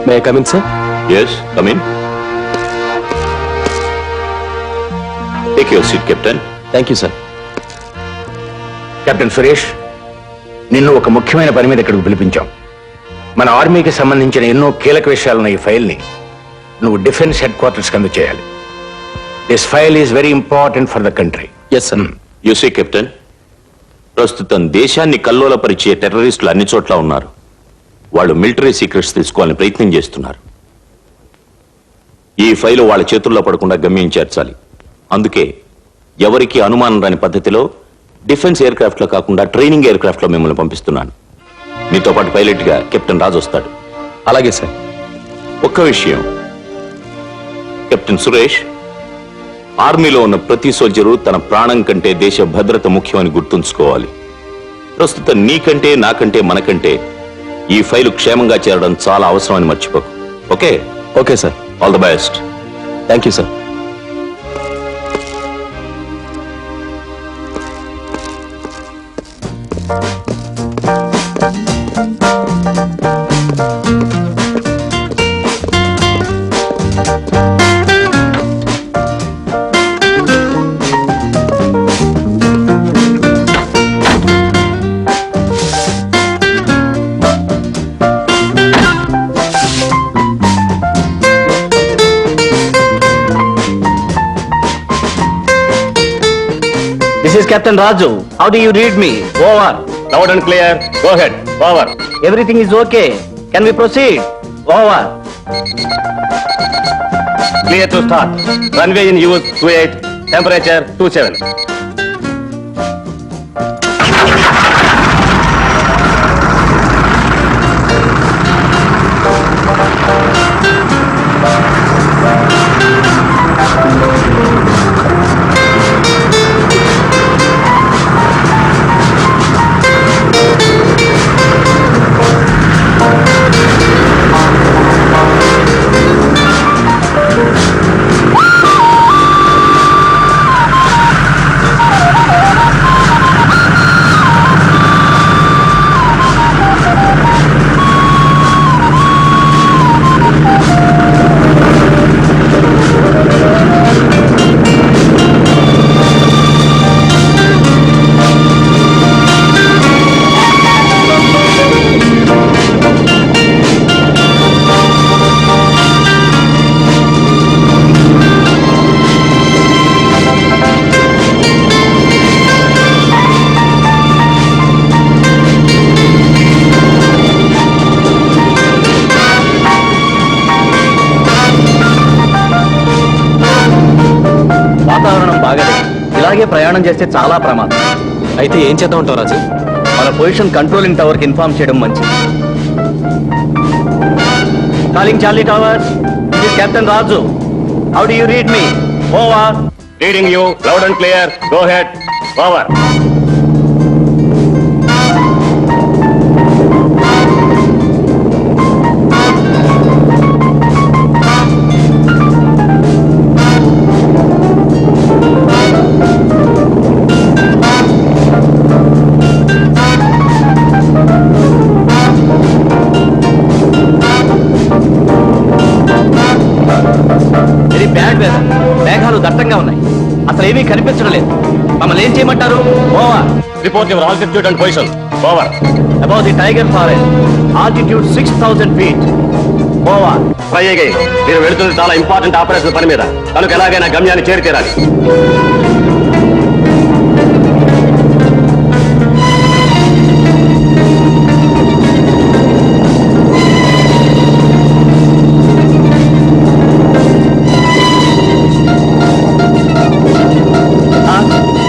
May I come in, sir? Yes, come in. Take your seat, Captain. Thank you, sir. Captain Suresh, నిన్ను ఒక ముఖ్యమైన పని మీద ఇక్కడికి పిలిపించాం. మన ఆర్మీకి సంబంధించిన ఎన్నో కీలక విషయాలున్న ఈ ఫైల్ని నువ్వు డిఫెన్స్ హెడ్ క్వార్టర్స్ కింద చేయాలి. This file is very important for the country. Yes, sir. You see, Captain, ప్రస్తుతం దేశాన్ని కల్లోలపరిచే టెర్రరిస్టులు అన్ని చోట్ల ఉన్నారు. వాళ్ళు మిలిటరీ సీక్రెట్స్ తీసుకోవాలని ప్రయత్నం చేస్తున్నారు. ఈ ఫైలు వాళ్ళ చేతుల్లో పడకుండా గమ్యం చేర్చాలి. అందుకే ఎవరికి అనుమానం రాని పద్ధతిలో డిఫెన్స్ ఎయిర్ క్రాఫ్ట్ లో కాకుండా ట్రైనింగ్ ఎయిర్ క్రాఫ్ట్ లో మిమ్మల్ని పంపిస్తున్నాను. మీతో పాటు పైలట్ గా కెప్టెన్ రాజు వస్తాడు. అలాగే సార్. ఒక్క విషయం, కెప్టెన్ సురేష్, ఆర్మీలో ఉన్న ప్రతి సోల్జరు తన ప్రాణం కంటే దేశ భద్రత ముఖ్యమని గుర్తుంచుకోవాలి. ప్రస్తుతం నీకంటే నాకంటే మనకంటే ఈ ఫైలు క్షేమంగా చేరడం చాలా అవసరమని మర్చిపోకు. Okay? Okay sir. All the best. Thank you sir. This is Captain Raju. How do you read me? Over. Loud and clear. Go ahead. Over. Everything is okay. Can we proceed? Over. Clear to start. Runway in use 28. Temperature 27. ప్రయాణం చేస్తే చాలా ప్రమాదం. అయితే ఏం చేద్దాం అంటావు రాజు? మన position controlling tower కి ఇన్ఫార్మ్ చేయడం మంచిది. Calling Charlie tower, this captain Raju. How do you read me? Over. Reading you loud and clear. Go ahead. Over. Very bad weather. మేఘాలు దట్టంగా ఉన్నాయి, అసలు ఏమీ కనిపించడం లేదు. మమ్మల్ని ఏం చేయమంటారు? Over. Report your altitude and position. Over. About the tiger forest, altitude 6000 feet. Over. Try again. మీరు వెళుతుంది చాలా ఇంపార్టెంట్ ఆపరేషన్ పని మీద, కనుక ఎలాగైనా గమ్యాన్ని చేరి తీరాలి.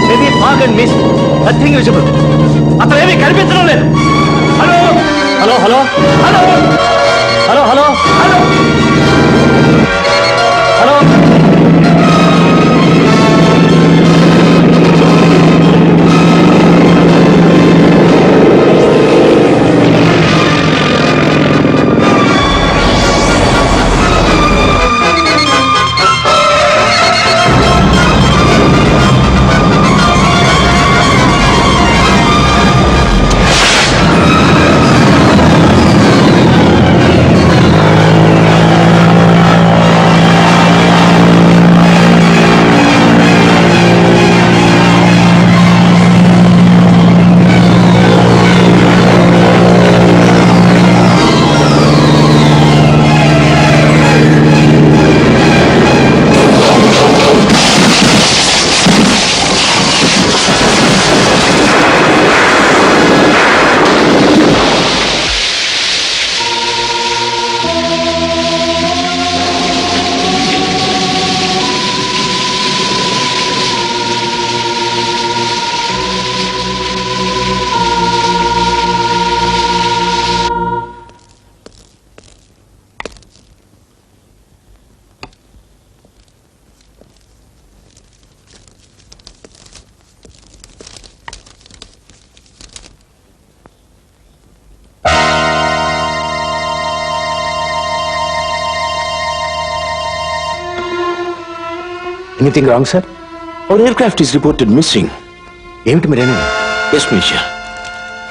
Maybe fog and mist. Nothing visible. అసలు ఏమీ కనిపించడం లేదు. Hello hello hello hello hello hello hello hello. Anything wrong sir? Our aircraft is reported missing. ఏమిటి మీరేనా? Yes mister.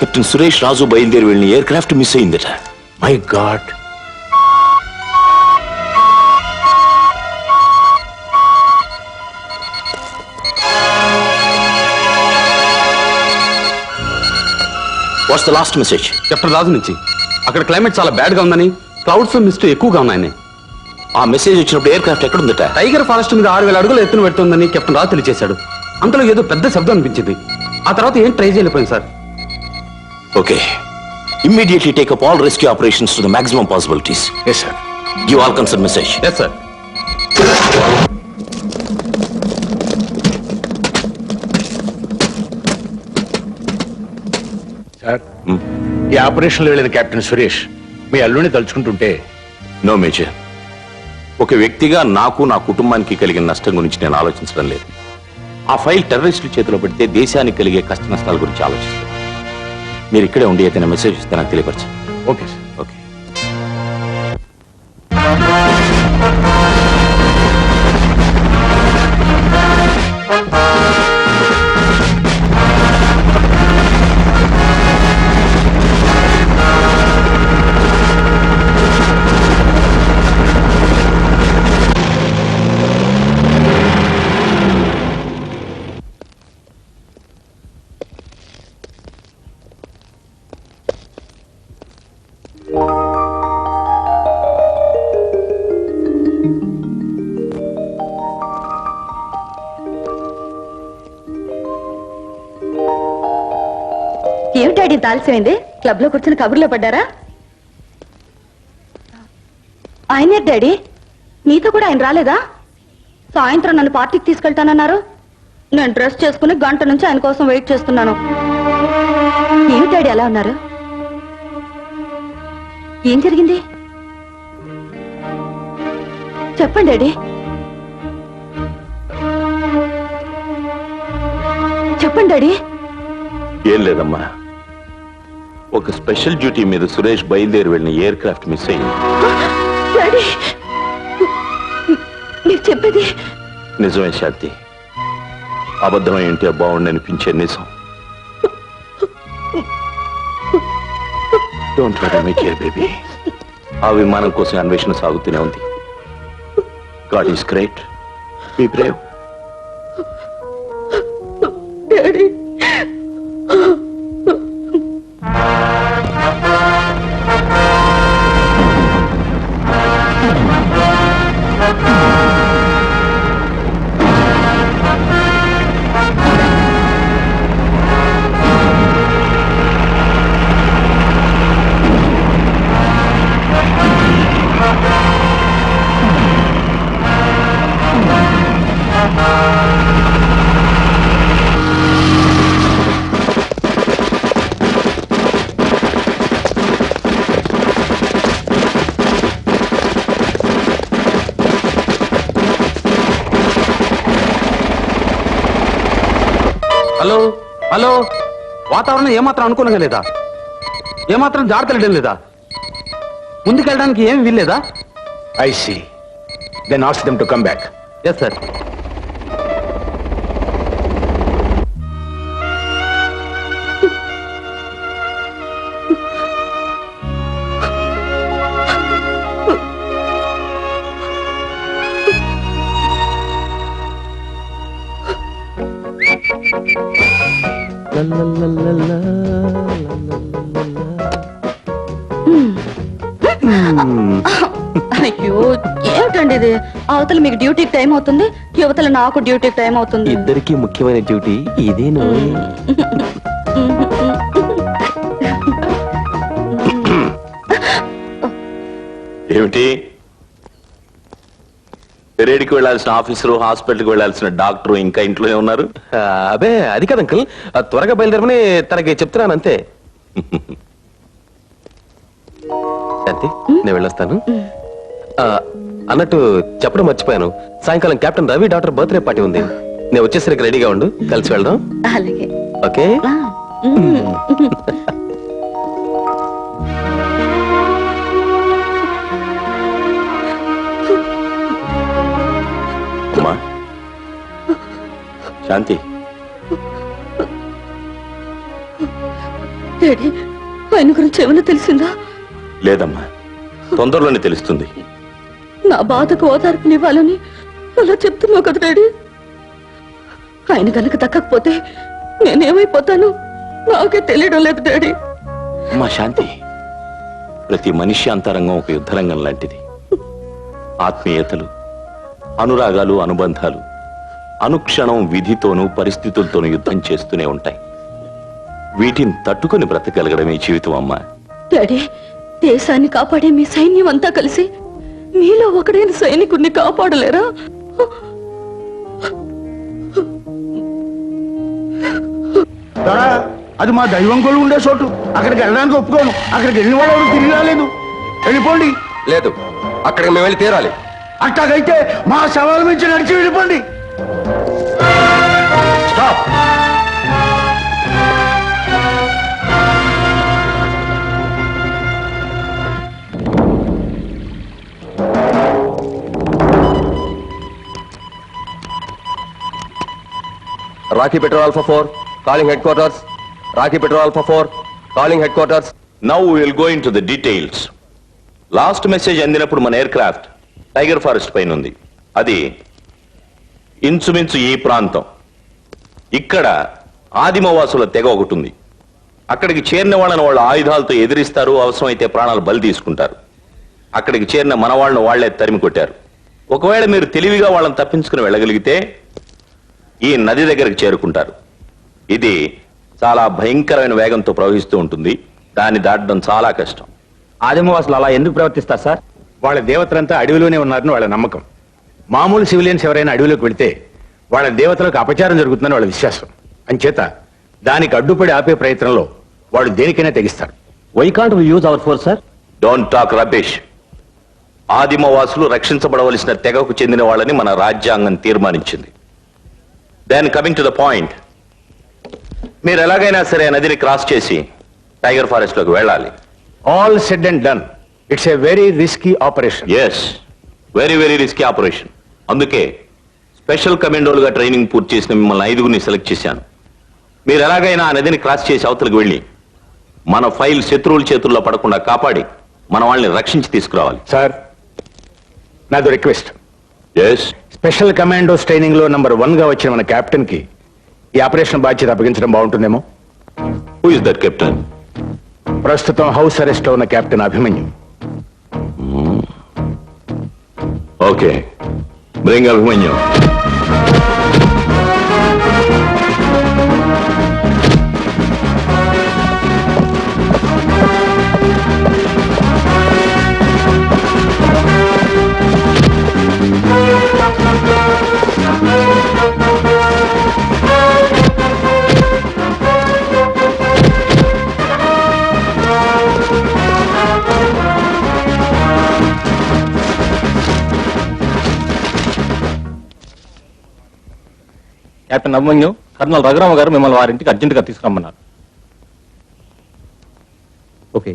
Captain Suresh Raju బయలుదేరి వెళ్ళిన ఎయిర్క్రాఫ్ట్ మిస్ అయిందట. My god. What's the last message? Captain Raju నుంచి. అక్కడ క్లైమేట్ చాలా బ్యాడ్ గా ఉందని, క్లౌడ్స్ మిస్ట్ ఎక్కువగా ఉన్నాయని. ఆ మెసేజ్ వచ్చినప్పుడు ఎయిర్క్రాఫ్ట్ ఎక్కడుందట? టైగర్ ఫారెస్ట్ మీద 6000 అడుగులు ఎత్తున పెడుతుందని కెప్టెన్ రాజు తెలియజేశాడు. అంతలో ఏదో పెద్ద శబ్దం అనిపించింది. ఆ తర్వాత ఏం ట్రై చేయలేకపోయింది sir. Okay, immediately take up all rescue operations to the maximum possibilities. Yes sir. Give all concern message. Yes sir. Sir, ఈ ఆపరేషన్లో వెళ్ళిన కెప్టెన్ సురేష్ మీ అల్లుడిని తలుచుకుంటుంటే. No major. ఒక వ్యక్తిగా నాకు నా కుటుంబానికి కలిగిన నష్టం గురించి నేను ఆలోచించడం లేదు. ఆ ఫైల్ టెర్రరిస్టుల చేతిలో పెడితే దేశానికి కలిగే కష్ట నష్టాల గురించి ఆలోచిస్తాను. మీరు ఇక్కడే ఉండి ఏదైనా మెసేజ్ ఇస్తే నాకు తెలియపరచండి. Okay sir. ఓకే. ఏమిటాడి తాల్సిపోయింది? క్లబ్ లో కూర్చొని కబుర్లో పడ్డారా? ఆయనే డాడీ, నీతో కూడా ఆయన రాలేదా? సాయంత్రం నన్ను పార్టీకి తీసుకెళ్తానన్నారు. నేను డ్రెస్ చేసుకుని గంట నుంచి ఆయన కోసం వెయిట్ చేస్తున్నాను. ఏమి డాడీ అలా ఉన్నారు? ఏం జరిగింది చెప్పండి డాడీ. చెప్పండి డాడీ. ఏం లేదమ్మా, ఒక స్పెషల్ డ్యూటీ మీద సురేష్ బయలుదేరి వెళ్ళిన ఎయిర్ క్రాఫ్ట్ మిస్ అయింది. డాడీ మీరు చెప్పేది నిజమే శాంతి, అబద్ధమై ఉంటే బాగుండి అనిపించే నిజం. Don't worry my dear baby, ఆ విమానం కోసం అన్వేషణ సాగుతూనే ఉంది. God is great, be brave. Daddy hello hello, వాతావరణం ఏమాత్రం అనుకూలంగా లేదా? ఏమాత్రం జాగ్రత్తలేడం లేదా? ముందుకెళ్ళడానికి ఏమి వీల్లేదా? I see, then ask them to come back. Yes sir. అయ్యో ఏమిటండి ఇది? అవతల మీకు డ్యూటీకి టైం అవుతుంది, యువతల నాకు డ్యూటీకి టైం అవుతుంది. ఇద్దరికి ముఖ్యమైన డ్యూటీ ఇదేను. ఏమిటి? పెరేడ్కి వెళ్లాల్సిన ఆఫీసరు, హాస్పిటల్కి వెళ్లాల్సిన డాక్టరు ఇంకా ఇంట్లోనే ఉన్నారు. అబే అది కాదు అంకుల్, త్వరగా బయలుదేరమని తనకి చెప్తున్నాను అంతే. శాంతి, నేను వెళ్ళొస్తాను. అన్నట్టు చెప్పడం మర్చిపోయాను, సాయంకాలం captain Ravi doctor birthday party ఉంది. నేను వచ్చేసరికి రెడీగా ఉండు, కలిసి వెళ్దాం. అలాగే. ఓకే. అమ్మా శాంతి, డాడీ ఆయన గురించి ఏమైనా తెలిసిందా? లేదమ్మా, తొందరలోనే తెలుస్తుంది. నా బాధకు ఓదార్పునివ్వాలని అలా చెప్తున్నావు కదా డాడీ. ఆయన గనక దక్కకపోతే నేనేమైపోతాను నాకే తెలియడం లేదు డాడీ. అమ్మా శాంతి, ప్రతి మనిషి అంతరంగం ఒక యుద్ధరంగం లాంటిది. ఆత్మీయతలు, అనురాగాలు, అనుబంధాలు అనుక్షణం విధితోనూ పరిస్థితులతోనూ యుద్ధం చేస్తూనే ఉంటాయి. వీటిని తట్టుకొని బ్రతకగలగడమే జీవితం అమ్మా. డాడీ, దేశాన్ని కాపాడే మీ సైన్యం అంతా కలిసి మీలో ఒకడైన సైనికుడిని కాపాడలేరా? అది మా దైవం కొలు ఉండే చోటు. అక్కడికి వెళ్ళడానికి ఒప్పుకోను. అక్కడికి వెళ్ళిన వాళ్ళు ఎవరు తిరిగి రాలేదు. వెళ్ళిపోండి. లేదు, అక్కడికి మేము వెళ్ళి తీరాలి. అట్లాగైతే మా సవాలు మించి నడిచి వెళ్ళిపోండి. Stop. Rocky Petrol Alpha 4, calling headquarters. Rocky Petrol Alpha 4, calling headquarters. Now will go into the details. Last message అందినప్పుడు మన ఎయిర్ క్రాఫ్ట్ టైగర్ ఫారెస్ట్ పైన ఉంది. అది ఇంచుమించు ఈ ప్రాంతం. ఇక్కడ ఆదిమవాసుల తెగ ఒకటి ఉంది. అక్కడికి చేరిన వాళ్ళని వాళ్ళ ఆయుధాలతో ఎదిరిస్తారు, అవసరమైతే ప్రాణాలు బలి తీసుకుంటారు. అక్కడికి చేరిన మన వాళ్ళను వాళ్లే తరిమి కొట్టారు. ఒకవేళ మీరు తెలివిగా వాళ్ళని తప్పించుకుని వెళ్ళగలిగితే ఈ నది దగ్గరికి చేరుకుంటారు. ఇది చాలా భయంకరమైన వేగంతో ప్రవహిస్తూ ఉంటుంది. దాన్ని దాటడం చాలా కష్టం. ఆదిమవాసులు అలా ఎందుకు ప్రవర్తిస్తారు సార్? వాళ్ళ దేవతలంతా అడవిలోనే ఉన్నారని వాళ్ళ నమ్మకం. మామూలు సివిలియన్స్ ఎవరైనా అడవిలోకి వెళ్తే వాళ్ళ దేవతలకు అపచారం జరుగుతుందని వాళ్ళ విశ్వాసం అంచేత దానికి అడ్డుపడి ఆపే ప్రయత్నంలో వాళ్ళు దేనికైనా తెగిస్తారు. Why can't we use our force sir? Don't talk rubbish. ఆదిమవాసులు రక్షించబడవలసిన తెగకు చెందిన వాళ్ళని మన రాజ్యాంగం తీర్మానించింది. Then coming to the point, మీరు ఎలాగైనా సరే నదిని క్రాస్ చేసి టైగర్ ఫారెస్ట్ లోకి వెళ్ళాలి. All said and done, it's a very risky operation. Yes, very very risky operation. అందుకే స్పెషల్ కమాండోలుగా ట్రైనింగ్ పూర్తి చేసిన మిమ్మల్ని 5గురిని సెలెక్ట్ చేశాను. మీరు ఎలాగైనా ఆ నదిని క్రాస్ చేసి అవతలకు వెళ్ళి మన ఫైల్ శత్రువుల చేతుల్లో పడకుండా కాపాడి మన వాళ్ళని రక్షించి తీసుకురావాలి. సార్, నాది request. Yes. Special commandos training లో నంబర్ 1 గా వచ్చిన మన కెప్టెన్ కి ఈ ఆపరేషన్ బాధ్యత అప్పగించడం బాగుంటుందేమో. Who is that captain? ప్రస్తుతం హౌస్ అరెస్ట్ లో ఉన్న captain Abhimanyu. Okay, bring Abhimanyu. Captain Abhimanyu, colonel Raghurama గారు మిమ్మల్ని వారింటికి అర్జెంటుగా తీసుకురమ్మన్నారు. Okay.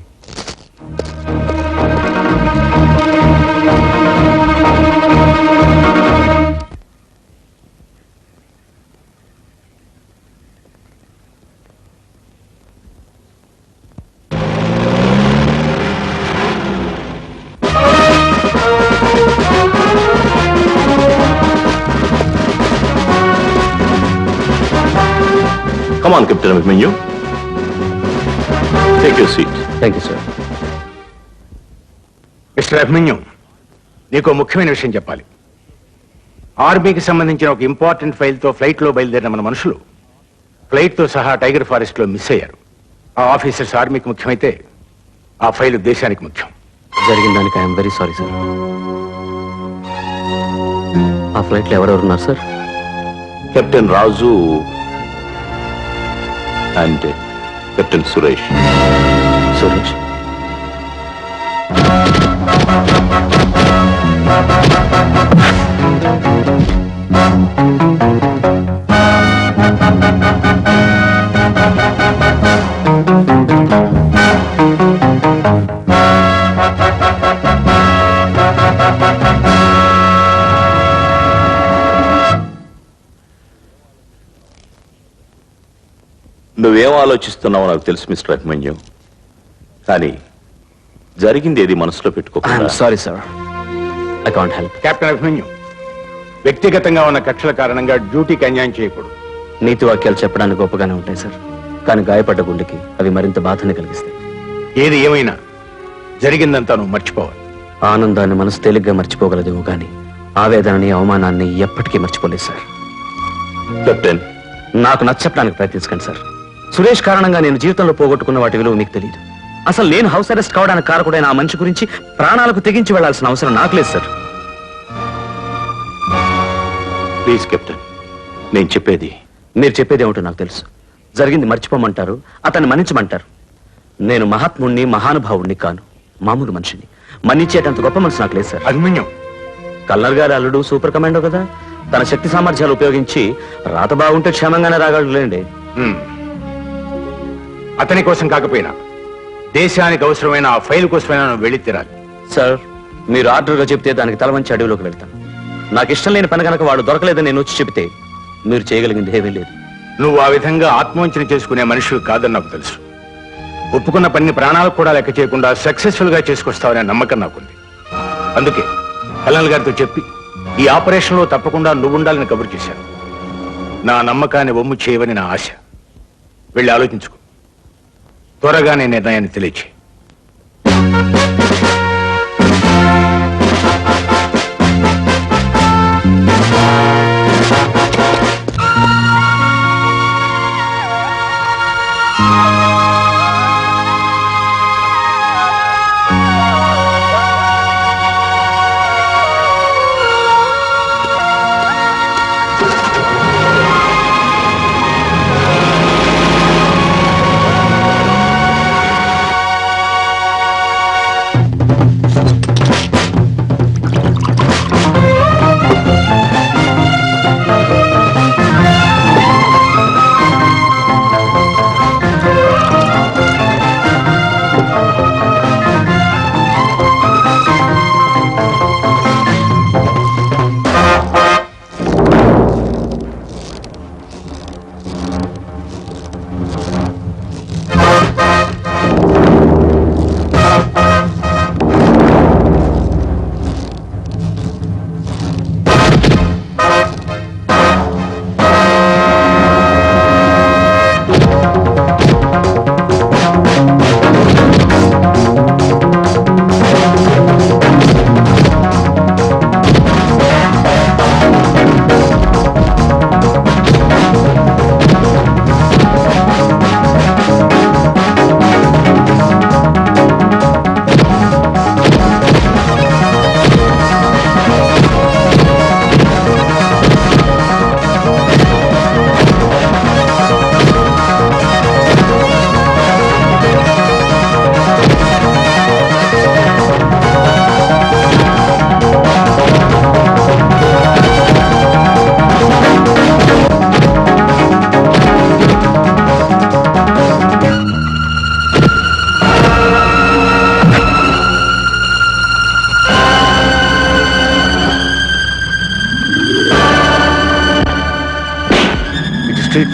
Come on, Captain Abhimanyu. Take your seat. Thank you sir. Mister Abhimanyu, నీకు ముఖ్యమైన విషయం చెప్పాలి. ఆర్మీకి సంబంధించిన ఒక ఇంపార్టెంట్ ఫైల్ తో ఫ్లైట్ లో బయలుదేరిన మన మనుషులు ఫ్లైట్ తో సహా టైగర్ ఫారెస్ట్ లో మిస్ అయ్యారు. ఆ ఆఫీసర్స్ ఆర్మీకి ముఖ్యమైతే ఆ ఫైల్ దేశానికి ముఖ్యం. జరిగిన దానికి ఐఎమ్ వెరీ సారీ సార్. ఆ ఫ్లైట్ లో ఎవరెవరు ఉన్నారు sir? Captain Raju and captain Suresh. Suresh. నువ్వేం ఆలోచిస్తున్నావో నాకు తెలుసు మిస్టర్ అభిమన్యు, కానీ జరిగింది ఏది మనసులో పెట్టుకోకుండా sorry sir, I can't help. Captain Abhimanyu, వ్యక్తిగతంగా ఉన్న కక్షల కారణంగా డ్యూటీకి అన్యాయం చేయకూడదు. నీతి వాక్యాలు చెప్పడానికి గొప్పగానే ఉంటాయి సార్, కానీ గాయపడ్డ గుండెకి అవి మరింత బాధని కలిగిస్తాయి. ఏది ఏమైనా జరిగిందంతా నువ్వు మర్చిపోవాలి. ఆనందాన్ని మనసు తేలిగ్గా మర్చిపోగలదేమో కానీ ఆవేదనని అవమానాన్ని ఎప్పటికీ మర్చిపోలేదు సార్. కెప్టెన్, నాకు నచ్చడానికి ప్రయత్నించకండి సార్. సురేష్ కారణంగా నేను జీవితంలో పోగొట్టుకున్న వాటి విలువ మీకు తెలియదు. అసలు నేను హౌస్ అరెస్ట్ కావడానికి కారకుడైన ఆ మనిషి గురించి ప్రాణాలకు తెగించి వెళ్లాల్సిన అవసరం నాకు లేదు సార్. ప్లీజ్ కెప్టెన్, నేను చెప్పేది. మీరు చెప్పేది ఏమిటో నాకు తెలుసు. జరిగింది మర్చిపోమంటారు, అతన్ని మన్నించమంటారు. నేను మహాత్ముణ్ణి, మహానుభావుణ్ణి కాను, మామూలు మనిషిని. మన్నించేటంత గొప్ప మనసు నాకు లేదు సార్. అభిమన్యు, కల్నల్ గారి అల్లుడు సూపర్ కమాండో కదా, తన శక్తి సామర్థ్యాలు ఉపయోగించి రాత బాగుంటే క్షేమంగానే రాగలలేండి. అతని కోసం కాకపోయినా దేశానికి అవసరమైన ఆ ఫైల్ కోసమైనా నువ్వు వెళ్ళి తీరాలి. సార్, మీరు ఆర్డర్గా చెప్తే దానికి తల వంచి అడవిలోకి వెళ్తాను. నాకు ఇష్టం లేని పని కనుక వాడు దొరకలేదని నేను వచ్చి చెబితే మీరు చేయగలిగింది ఏమీ లేదు. నువ్వు ఆ విధంగా ఆత్మవంచన చేసుకునే మనిషి కాదని నాకు తెలుసు. ఒప్పుకున్న పని ప్రాణాలకు కూడా లెక్క చేయకుండా సక్సెస్ఫుల్ గా చేసుకొస్తావనే నమ్మకం నాకుంది. అందుకే కల్నల్ గారితో చెప్పి ఈ ఆపరేషన్ లో తప్పకుండా నువ్వుండాలని కబురు చేశాను. నా నమ్మకాన్ని వమ్ము చేయవని నా ఆశ. వెళ్ళి ఆలోచించుకో, త్వరగా నీ నిర్ణయాన్ని తెలియచేయి.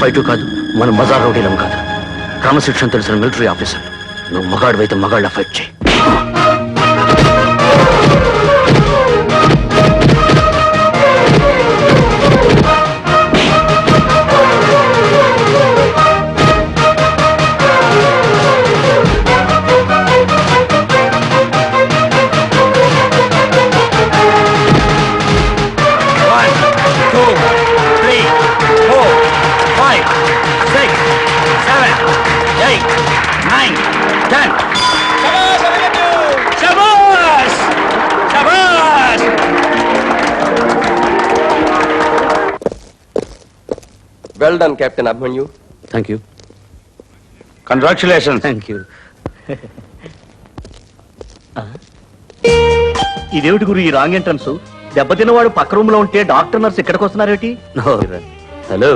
ఫైటు కాదు, మన బజార్ రౌడీలం కాదు. క్రమశిక్షణ తెలిసిన మిలిటరీ ఆఫీసర్. నువ్వు మగాడివైతే మగాళ్ళ ఫైట్ చేయి. Well done captain Abhimanyu. Thank you. Congratulation. Thank you. ఇదేమిటి గురు ఈ రాంగ్ ఎంట్రన్స్? దెబ్బతిన్నవాడు పక్క రూమ్ లో ఉంటే డాక్టర్ నర్స్ ఇక్కడికి వస్తున్నారేటి? Hello.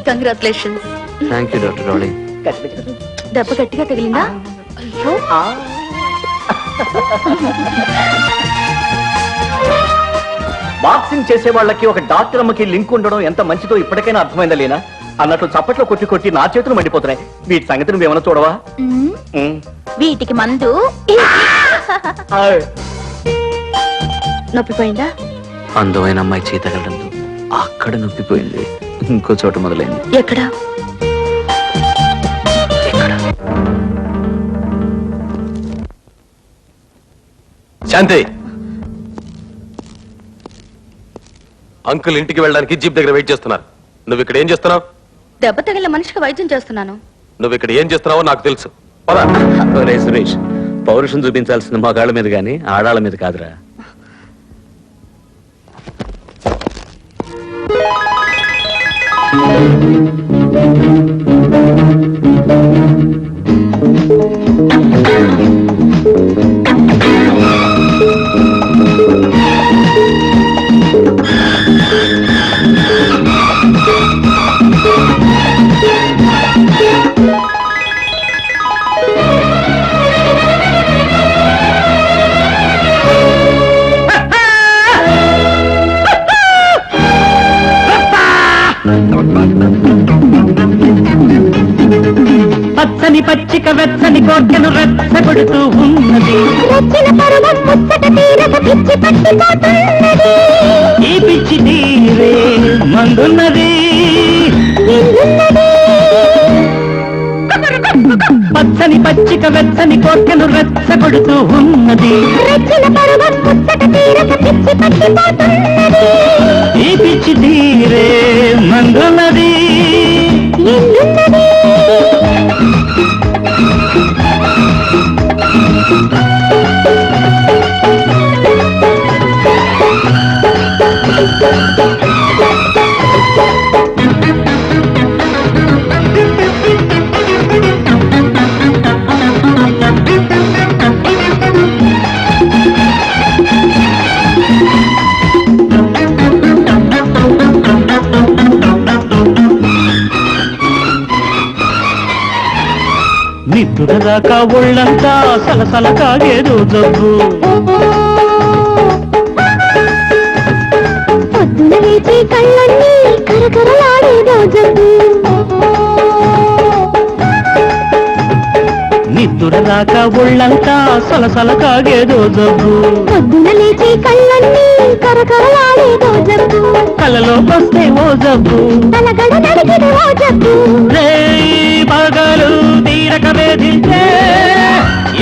Congratulations. Thank you doctor rowdy. దెబ్బ గట్టిగా తగిలిందా? అయ్యో. బాక్సింగ్ చేసే వాళ్ళకి ఒక డాక్టర్ అమ్మకి లింక్ ఉండడం ఎంత మంచిదో ఇప్పటికైనా అర్థమైందా లేనా? అన్నట్లు చప్పట్లో కొట్టి కొట్టి నా చేతులు మండిపోతున్నాయి. వీటి సంగతి నువ్వేమన్నా చూడవా? వీటికి మందు నొప్పిపోయిందా? అందమైన అమ్మాయి చేయి తగలడంతో అక్కడ నొప్పిపోయింది. ఇంకో చోట మొదలైంది. ఎక్కడ? శాంతి, అంకుల్ ఇంటికి వెళ్ళడానికి జీప్ దగ్గర వెయిట్ చేస్తున్నారు. నువ్వు ఇక్కడ ఏం చేస్తున్నావు? దెబ్బ తగిలిన మనిషికి వైద్యం చేస్తున్నాను. నువ్వు ఇక్కడ ఏం చేస్తున్నావో నాకు తెలుసు. పద. ఒరే సురేష్, పౌరుషం చూపించాల్సిన మగాళ్ళ మీద గాని ఆడాళ్ళ మీద కాదురా. పచ్చని పచ్చిక వెచ్చని కోర్కెను రెచ్చగొడుతూ ఉన్నది. ఈ పిచ్చి తీరే మందున్నది. పచ్చని పచ్చిక వెచ్చని కోర్కెను రెచ్చగొడుతూ ఉన్నది. ఈ పిచ్చి తీరే మందున్నది. నిద్దురదాకా ఒళ్ళంతా సలసల కాగేదో జబ్బు. పొద్దున లేచి కళ్ళన్నీ కరకరలాడేదో జబ్బు. నిద్దురదాకా ఒళ్ళంతా సలసల కాగేదో జబ్బు. పొద్దున లేచి కళ్ళన్నీ కరకరలాడేదో జబ్బు. కలలోకొస్తే ఓ జబ్బు, తలగడ నడిగిన ఓ జబ్బు. రేయి పగలు తీరక వేధించే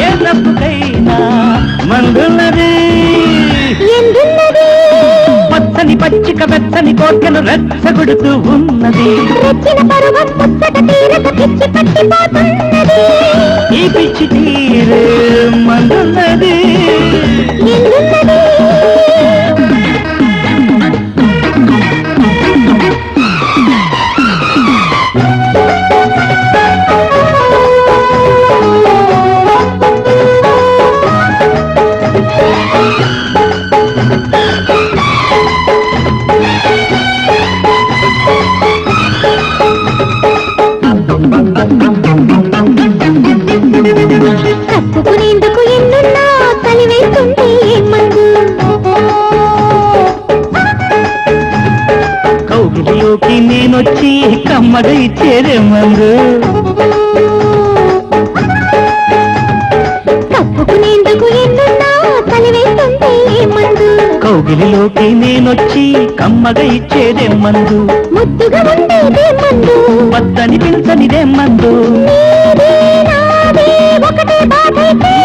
ఏ జబ్బుకైనా మందున్నది. పచ్చని పచ్చిక వెచ్చని కోర్కెను రెచ్చగొడుతూ ఉన్నది. ఈ పిచ్చి తీరే మందున్నది. కప్పుకునేందుకు ఎన్నో నేనొచ్చి కమ్మగా ఇచ్చేదే మందు తప్పుకునేందుకు ఎన్నున్నా కలివేస్తుంది మందు కౌగిలిలోకి నేనొచ్చి కమ్మగా ఇచ్చేదే మందు ముద్దుగా ఉండేదే మందు వద్దని పిలిచనిదే మందు నీదే నాదే ఒకటే బాధైతే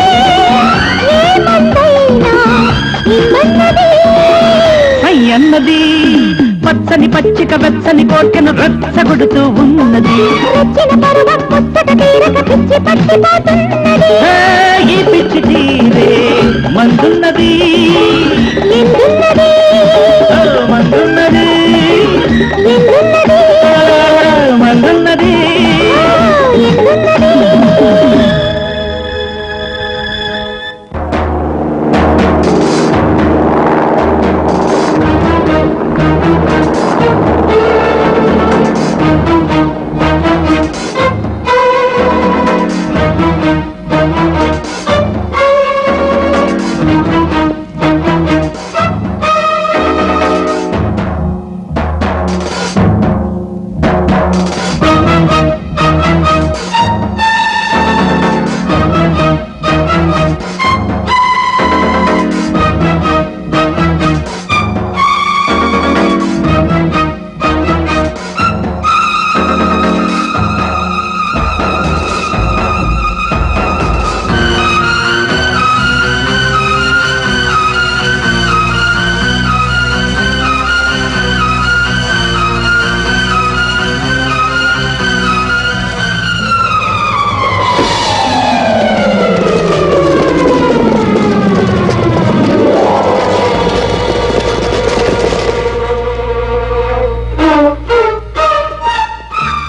ఏ మందైనా ఇమ్మన్నది అన్నది పచ్చని పచ్చిక వెచ్చని కోర్కెను రచ్చగొడుతూ ఉన్నది వచ్చిన పరువం ముచ్చట తీరక పిచ్చి పట్టిపోతున్నది ఈ పిచ్చి తీరే మందున్నది ఎందున్నది మందున్నది ఎందున్నది మందున్నది ఎందున్నది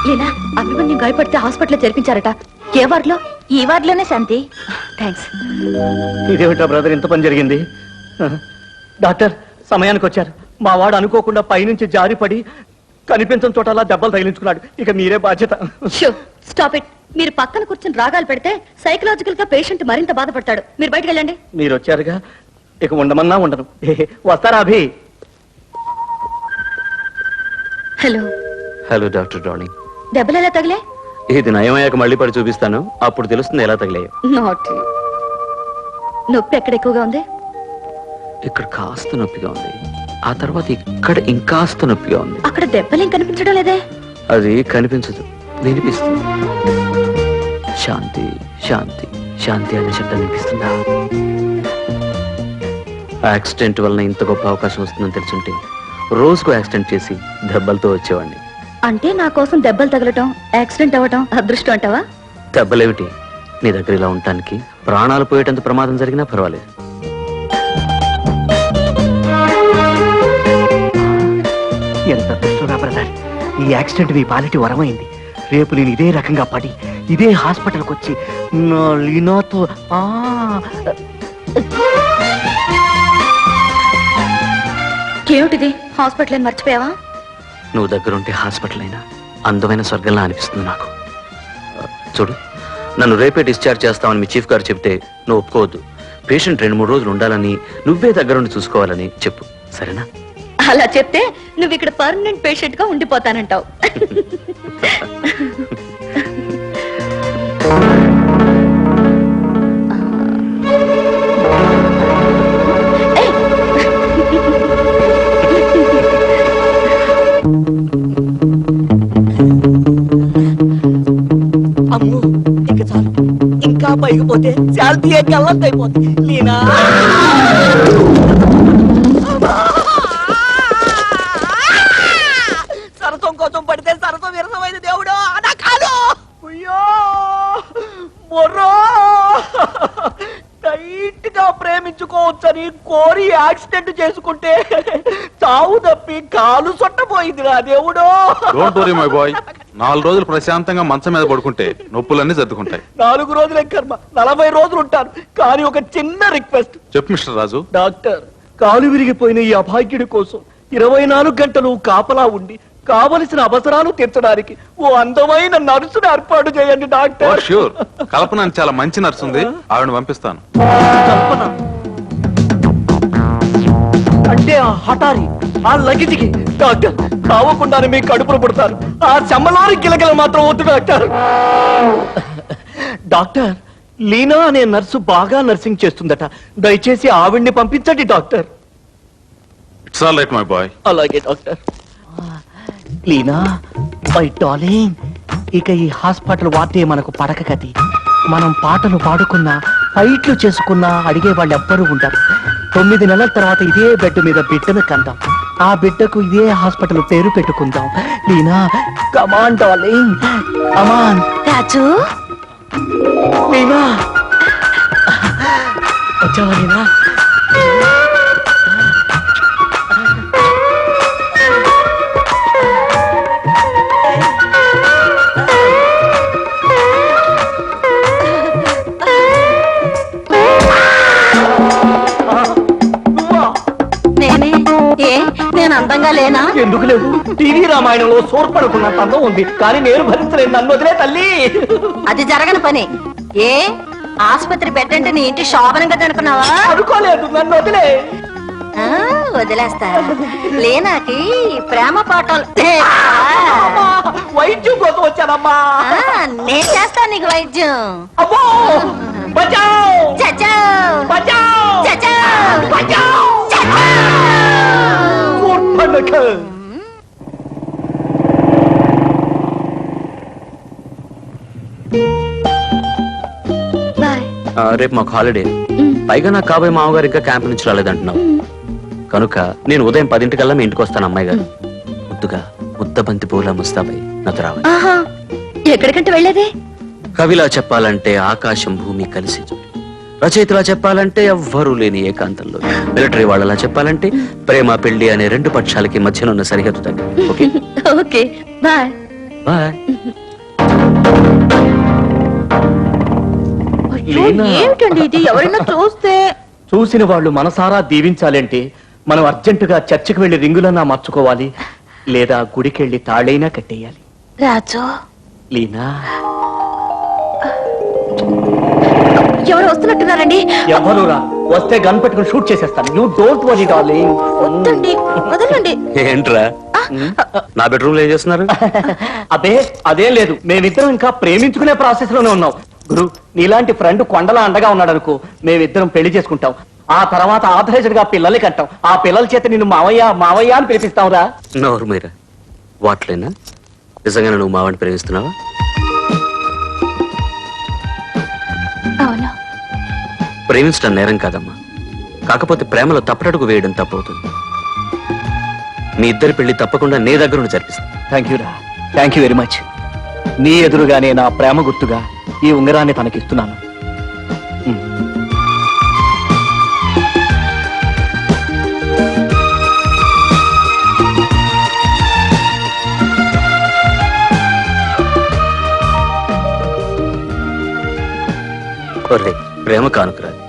లీనా అభిమన్యు గాయపడితే హాస్పిటల్లో చేర్పించారట ఏ వార్డులో ఈ వార్డులోనే శాంతి థ్యాంక్స్ ఇదేమిటా బ్రదర్ ఇంత పని జరిగింది డాక్టర్ సమయానికి వచ్చారు మా వాడు అనుకోకుండా పైనుంచి జారిపడి కనిపించని చోటలా దెబ్బలు తగిలించుకున్నాడు ఇక మీరే బాధ్యత స్టాప్ ఇట్ మీరు పక్కన కూర్చొని రాగాలు పెడితే సైకలాజికల్ గా పేషెంట్ మరింత బాధపడతాడు మీరు బయటకు వెళ్ళండి మీరు వచ్చారుగా ఇక ఉండమన్నా ఉండను వస్తారా అభి హలో హలో డాక్టర్ డార్లింగ్. దెబ్బలు ఎలా తగిలే ఇది నయమయ్యాక మళ్ళీ పడి చూపిస్తాను, అప్పుడు తెలుస్తుంది ఎలా తగిలాయో. నాట్ నొప్పి ఎక్కడ ఎక్కువగా ఉంది ఇక్కడ కాస్త నొప్పిగా ఉంది, ఆ తర్వాత ఇక్కడ ఇంకాస్త నొప్పిగా ఉంది. అక్కడ దెబ్బలేం కనిపించడం లేదే అది కనిపించదు, వినిపిస్తుంది. శాంతి శాంతి శాంతి అనే శబ్దం వినిపిస్తుందా? యాక్సిడెంట్ వలన ఇంత గొప్ప అవకాశం వస్తుందని తెలుసుంటే రోజుకు యాక్సిడెంట్ చేసి దెబ్బలతో వచ్చేవాడిని. అంటే నా కోసం దెబ్బలు తగలటం యాక్సిడెంట్ అవ్వటం అదృష్టం అంటావా? దెబ్బలేమిటి, నీ దగ్గర ఇలా ఉండటానికి ప్రాణాలు పోయేటంత ప్రమాదం జరిగినా పర్వాలేదు. ఎంత అదృష్టంగా బ్రదర్, ఈ యాక్సిడెంట్ మీ పాలిటి వరమైంది. రేపు నేను ఇదే రకంగా పడి ఇదే హాస్పిటల్కి వచ్చి నా లీనాతో ఏమిటిది హాస్పిటల్ అని మర్చిపోయావా? నువ్వు దగ్గరుంటే హాస్పిటల్ అయినా అందమైన స్వర్గంలా అనిపిస్తుంది నాకు. చూడు, నన్ను రేపే డిశ్చార్జ్ చేస్తామని మీ చీఫ్ గారు చెప్తే నువ్వు ఒప్పుకోవద్దు. పేషెంట్ 2-3 రోజులు ఉండాలని, నువ్వే దగ్గరుండి చూసుకోవాలని చెప్పు, సరేనా? అలా చెప్తే నువ్వు ఇక్కడ పర్మనెంట్ పేషెంట్ గా ఉండిపోతానంటావు. అమ్ము ఇక చాలు, ఇంకా పైకి పోతే శాంతి కళ్ళంత అయిపోతుంది. లీనా సరసం కోసం పడితే సరసం విరసమైన దేవుడు నా కాదు. అయ్యో మొర్రో, టైట్ గా ప్రేమించుకోవచ్చని కోరి యాక్సిడెంట్ చేసుకుంటే చావు తప్పి కాలు సొట్టపోయింది నా దేవుడు. డోంట్ వరీ మై బాయ్, 4 రోజులు ప్రశాంతంగా మంచం మీద పడుకుంటే నొప్పులన్నీ సర్దుకుంటాయి. 4 రోజులే కర్మ, 40 రోజులు ఉంటారు. కానీ ఒక చిన్న రిక్వెస్ట్. చెప్పు మిస్టర్ రాజు. డాక్టర్, కాలు విరిగిపోయిన ఈ అభాగ్యుడి కోసం 24 గంటలు కాపలా ఉండి కావలసిన అవసరాలు తీర్చడానికి ఓ అందమైన నర్సును ఏర్పాటు చేయండి డాక్టర్. ష్యూర్, కల్పన అని చాలా మంచి నర్సు ఉంది, ఆవిడని పంపిస్తాను. కల్పన అంటే ఆ హఠారి ఆ లగేజ్కి డాక్టర్ కావకుండానే మీ కడుపులు పుడతారు. ఆ చెమ్మలోని కిలకిల మాత్రం వద్దు డాక్టర్. డాక్టర్, లీనా అనే నర్సు బాగా నర్సింగ్ చేస్తుందట, దయచేసి ఆవిడ్ని పంపించండి doctor. It's all right my boy. అలాగే డాక్టర్. లీనా మై డార్లింగ్, ఇక ఈ హాస్పిటల్ వార్తే మనకు పడక గతి. మనం పాటలు పాడుకున్నా ఫైట్లు చేసుకున్నా అడిగే వాళ్ళు ఎవ్వరూ ఉంటారు. 9 నెలల తర్వాత ఇదే బెడ్ మీద బిడ్డను కందాం. ఆ బిడ్డకు ఇదే హాస్పిటల్ పేరు పెట్టుకుందాం. లీనా కమాన్ డార్లింగ్, కమాన్. రాజు, లీనా వచ్చావా లీనా? నేనే. ఏ నేను అందంగా లేనా? ఎందుకు లేదు, టీవీ రామాయణంలో సోర్పడుకున్నంత అందం ఉంది, కానీ నేను భరించలేను. నన్ను వదిలే తల్లి. అది జరగని పని. ఏ ఆసుపత్రి పెట్టంటే నీ ఇంటి శోభనంగా అనుకున్నావా? అనుకోలేదు, నన్ను వదిలే. ఆ, వదిలేస్తా. లేనాకి ప్రేమ పాఠాలు వైద్యం కోసం వచ్చానమ్మా. నేను చేస్తా నీకు వైద్యం. అబ్బో బచావ్ చచావ్, బచావ్ చచావ్, బచావ్. మూర్ఖనక. బాయ్. రేపు మాకు హాలిడే. పైగా నాకు కాబోయే మామగారు ఇంకా క్యాంప్ నుంచి రాలేదంటున్నావు కనుక నేను ఉదయం 10 మీ ఇంటికి వస్తాను. అమ్మాయి గారు ముద్దుగా ముద్దబంతి పూల ముస్తాబై నాతో రావాలి. ఆహా, ఎక్కడికంటే వెళ్ళేది? కవిలా చెప్పాలంటే ఆకాశం భూమి కలిసి చోటు, రచయితలా చెప్పాలంటే ఎవ్వరూ లేని ఏకాంతంలో, మిలిటరీ వాళ్ళలా చెప్పాలంటే ప్రేమ పెళ్లి అనే 2 పక్షాలకి మధ్యనున్న సరిహద్దు దగ్గర. Okay okay, bye. బాయ్. ఏమిటండి ఇది? ఎవరైనా చూస్తే? చూసిన వాళ్ళు మనసారా దీవించాలంటే మనం అర్జెంటుగా చర్చికి వెళ్లి రింగులన్నా మార్చుకోవాలి, లేదా గుడికెళ్ళి తాళైనా కట్టేయాలి. రాజు, లీనా ఎవరు వస్తున్నట్టున్నారండి? ఎవరు రా, వస్తే గన్ పెట్టుకుని షూట్ చేసేస్తాను. You don't worry darling. వద్దండి, వదలండి. ఏంట్రా నా బెడ్రూమ్ లో ఏం చేస్తున్నారు? అదే అదేం లేదు, మేమిద్దరం ఇంకా ప్రేమించుకునే ప్రాసెస్ లోనే ఉన్నాం. గురు, నీలాంటి ఫ్రెండ్ కొండలా అండగా ఉన్నాడు అనుకో, మేమిద్దరం పెళ్లి చేసుకుంటాం. ఆ తర్వాత ఆథరైజ్డ్ గా పిల్లల్ని కంటాం. ఆ పిల్లల చేత నిన్ను మావయ్య మావయ్య అని పిలిపిస్తావురా. నోరు మీరా వాట్లేనా? నిజంగా నువ్వు మావాడిని ప్రేమిస్తున్నావా? అవును. ప్రేమించడం నేరం కాదమ్మా, కాకపోతే ప్రేమలో తప్పటడుగు వేయడం తప్పవుతుంది. మీ ఇద్దరి పెళ్లి తప్పకుండా నీ దగ్గర నుండి జరిపిస్తాను. థ్యాంక్ యూ రా, థ్యాంక్ యూ వెరీ మచ్. నీ ఎదురుగానే నా ప్రేమ గుర్తుగా ఈ ఉంగరాన్ని తనకిస్తున్నాను. ప్రేమ కానుకరాదు,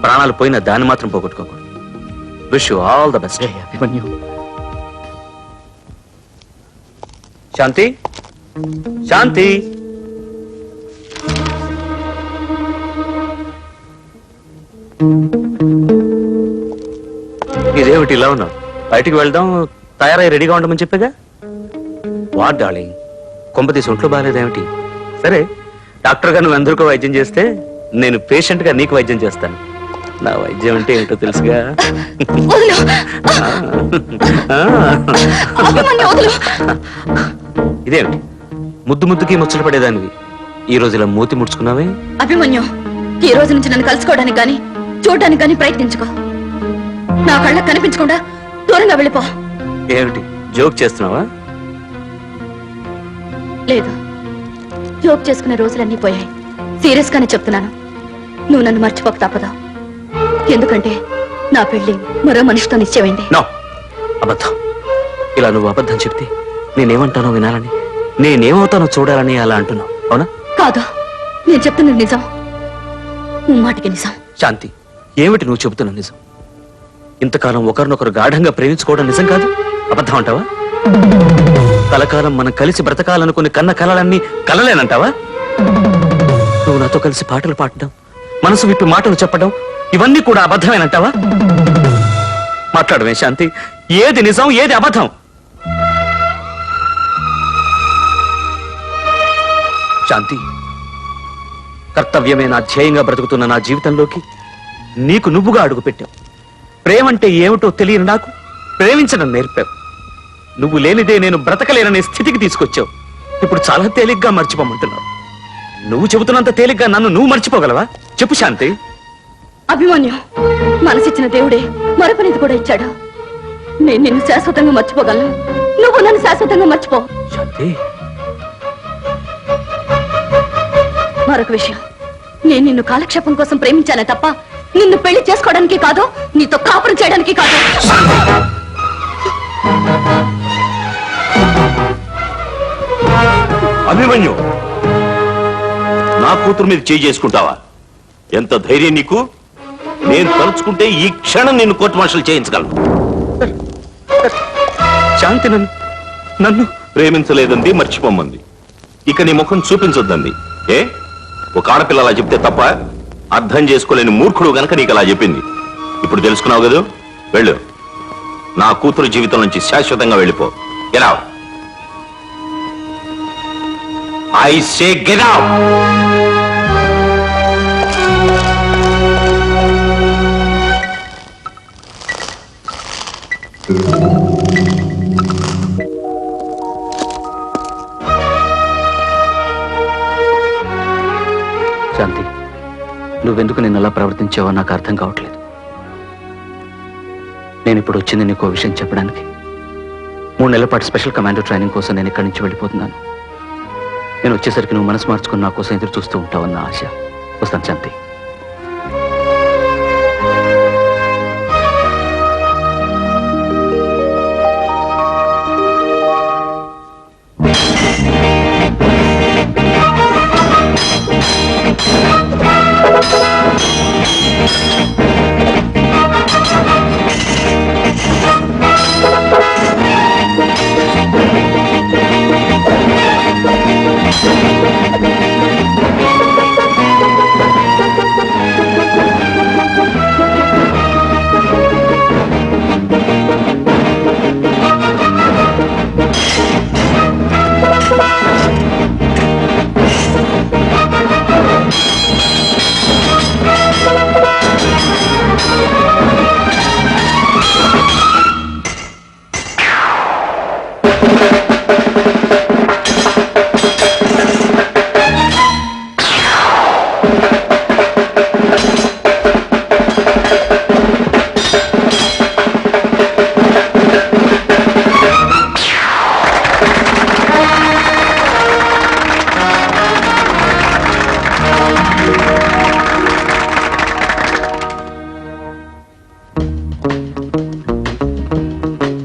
ప్రాణాలు పోయిన దాన్ని మాత్రం పోగొట్టుకోకూడదు. Wish you all the best. Abhimanyu. Shanti, Shanti, ఇదేమిటి ఇలా ఉన్నావు? బయటికి వెళ్దాం, తయారై రెడీగా ఉండమని చెప్పేగా. వాట్ డార్లింగ్, కొంప తీసి ఒంట్లో బాగాలేదేమిటి? సరే, డాక్టర్ గా నువ్వు అందరికీ వైద్యం చేస్తే నేను పేషెంట్ గా నీకు వైద్యం చేస్తాను. నా వైద్యం అంటే ఏంటో తెలుసుగా. ఇదేమిటి ముద్దు ముద్దుకి ముచ్చట పడేదానివి ఈ రోజు ఇలా మూతి ముడుచుకున్నావే? అభిమన్యు, ఈ రోజు నుంచి నన్ను కలుసుకోవడానికి గాని చూడడానికి గాని ప్రయత్నించుకో. నా కళ్ళకు కనిపించకుండా దూరంగా వెళ్ళిపో. ఏమిటి జోక్ చేస్తున్నావా? లేదు, జోక్ చేసుకునే రోజులన్నీ పోయాయి. సీరియస్ గానే చెప్తున్నాను. నువ్వు నన్ను మర్చిపోక తప్పదు. ఎందుకంటే నా పెళ్లి మరో మనిషితో నిశ్చయమైంది. నో, అబద్ధం. ఇలా నువ్వు అబద్ధం చెప్తే నేనేమంటానో వినాలని, నేనేమవుతానో చూడాలని అలా అంటున్నావు, అవునా? కాదు, నేను చెప్తున్నది నిజం. మాటికి నిజం. శాంతి, ఏమిటి నువ్వు చెబుతున్న నిజం? ఇంతకాలం ఒకరినొకరు గాఢంగా ప్రేమించుకోవడం నిజం కాదు, అబద్ధం అంటావా? కలకాలం మనం కలిసి బ్రతకాలనుకుని కన్న కలలన్నీ కలలేనంటావా? నువ్వు నాతో కలిసి పాటలు పాడడం, మనసు విప్పి మాటలు చెప్పడం, ఇవన్నీ కూడా అబద్ధమేనంటావా? మాట్లాడమే శాంతి, ఏది నిజం ఏది అబద్ధం? శాంతి, కర్తవ్యమే నా ధ్యేయంగా బ్రతుకుతున్న నా జీవితంలోకి నీకు నువ్వుగా అడుగు పెట్టావు. ప్రేమంటే ఏమిటో తెలియని నాకు ప్రేమించడం నేర్పావు. నువ్వు లేనిదే నేను బ్రతకలేననే స్థితికి తీసుకొచ్చావు. ఇప్పుడు చాలా తేలిగ్గా మర్చిపోమంటున్నావు. నువ్వు చెబుతున్నంత తేలిగ్గా నన్ను నువ్వు మర్చిపోగలవా? చెప్పు శాంతి. అభిమన్యు, మనసిచ్చిన దేవుడే మరొకనిది కూడా ఇచ్చాడు. నేను నిన్ను శాశ్వతంగా మర్చిపోగలను, నువ్వు నన్ను శాశ్వతంగా మర్చిపో. శాంతి, మరొక విషయం, నేను నిన్ను కాలక్షేపం కోసం ప్రేమించానే తప్ప నిన్ను పెళ్లి చేసుకోవడానికి కాదు, నీతో కాపురం చేయడానికి కాదు. అభిమన్యు, నా కూతురు మీద చేయి చేసుకుంటావా? ఎంత ధైర్యం నీకు? నేను తలుచుకుంటే ఈ క్షణం నిన్ను కోర్టు మార్షల్ చేయించగలను. శాంతి నన్ను ప్రేమించలేదంది, మర్చిపోమంది. ఇక నీ ముఖం చూపించొద్దంది. ఏ ఒక ఆడపిల్ల అలా చెప్తే తప్ప? అర్థం చేసుకోలేని మూర్ఖుడు గనక నీకు అలా చెప్పింది. ఇప్పుడు తెలుసుకున్నావు కదా, వెళ్ళు. నా కూతురు జీవితం నుంచి శాశ్వతంగా వెళ్ళిపో. Get out. I say get out. శాంతి, నువ్వెందుకు నేను అలా ప్రవర్తించావో నాకు అర్థం కావట్లేదు. నేను ఇప్పుడు వచ్చింది నీకు ఓ విషయం చెప్పడానికి. 3 నెలల పాటు స్పెషల్ కమాండో ట్రైనింగ్ కోసం నేను ఇక్కడి నుంచి వెళ్ళిపోతున్నాను. నేను వచ్చేసరికి నువ్వు మనసు మార్చుకుని నా కోసం ఎదురు చూస్తూ ఉంటావన్న ఆశ. వస్తాను శాంతి.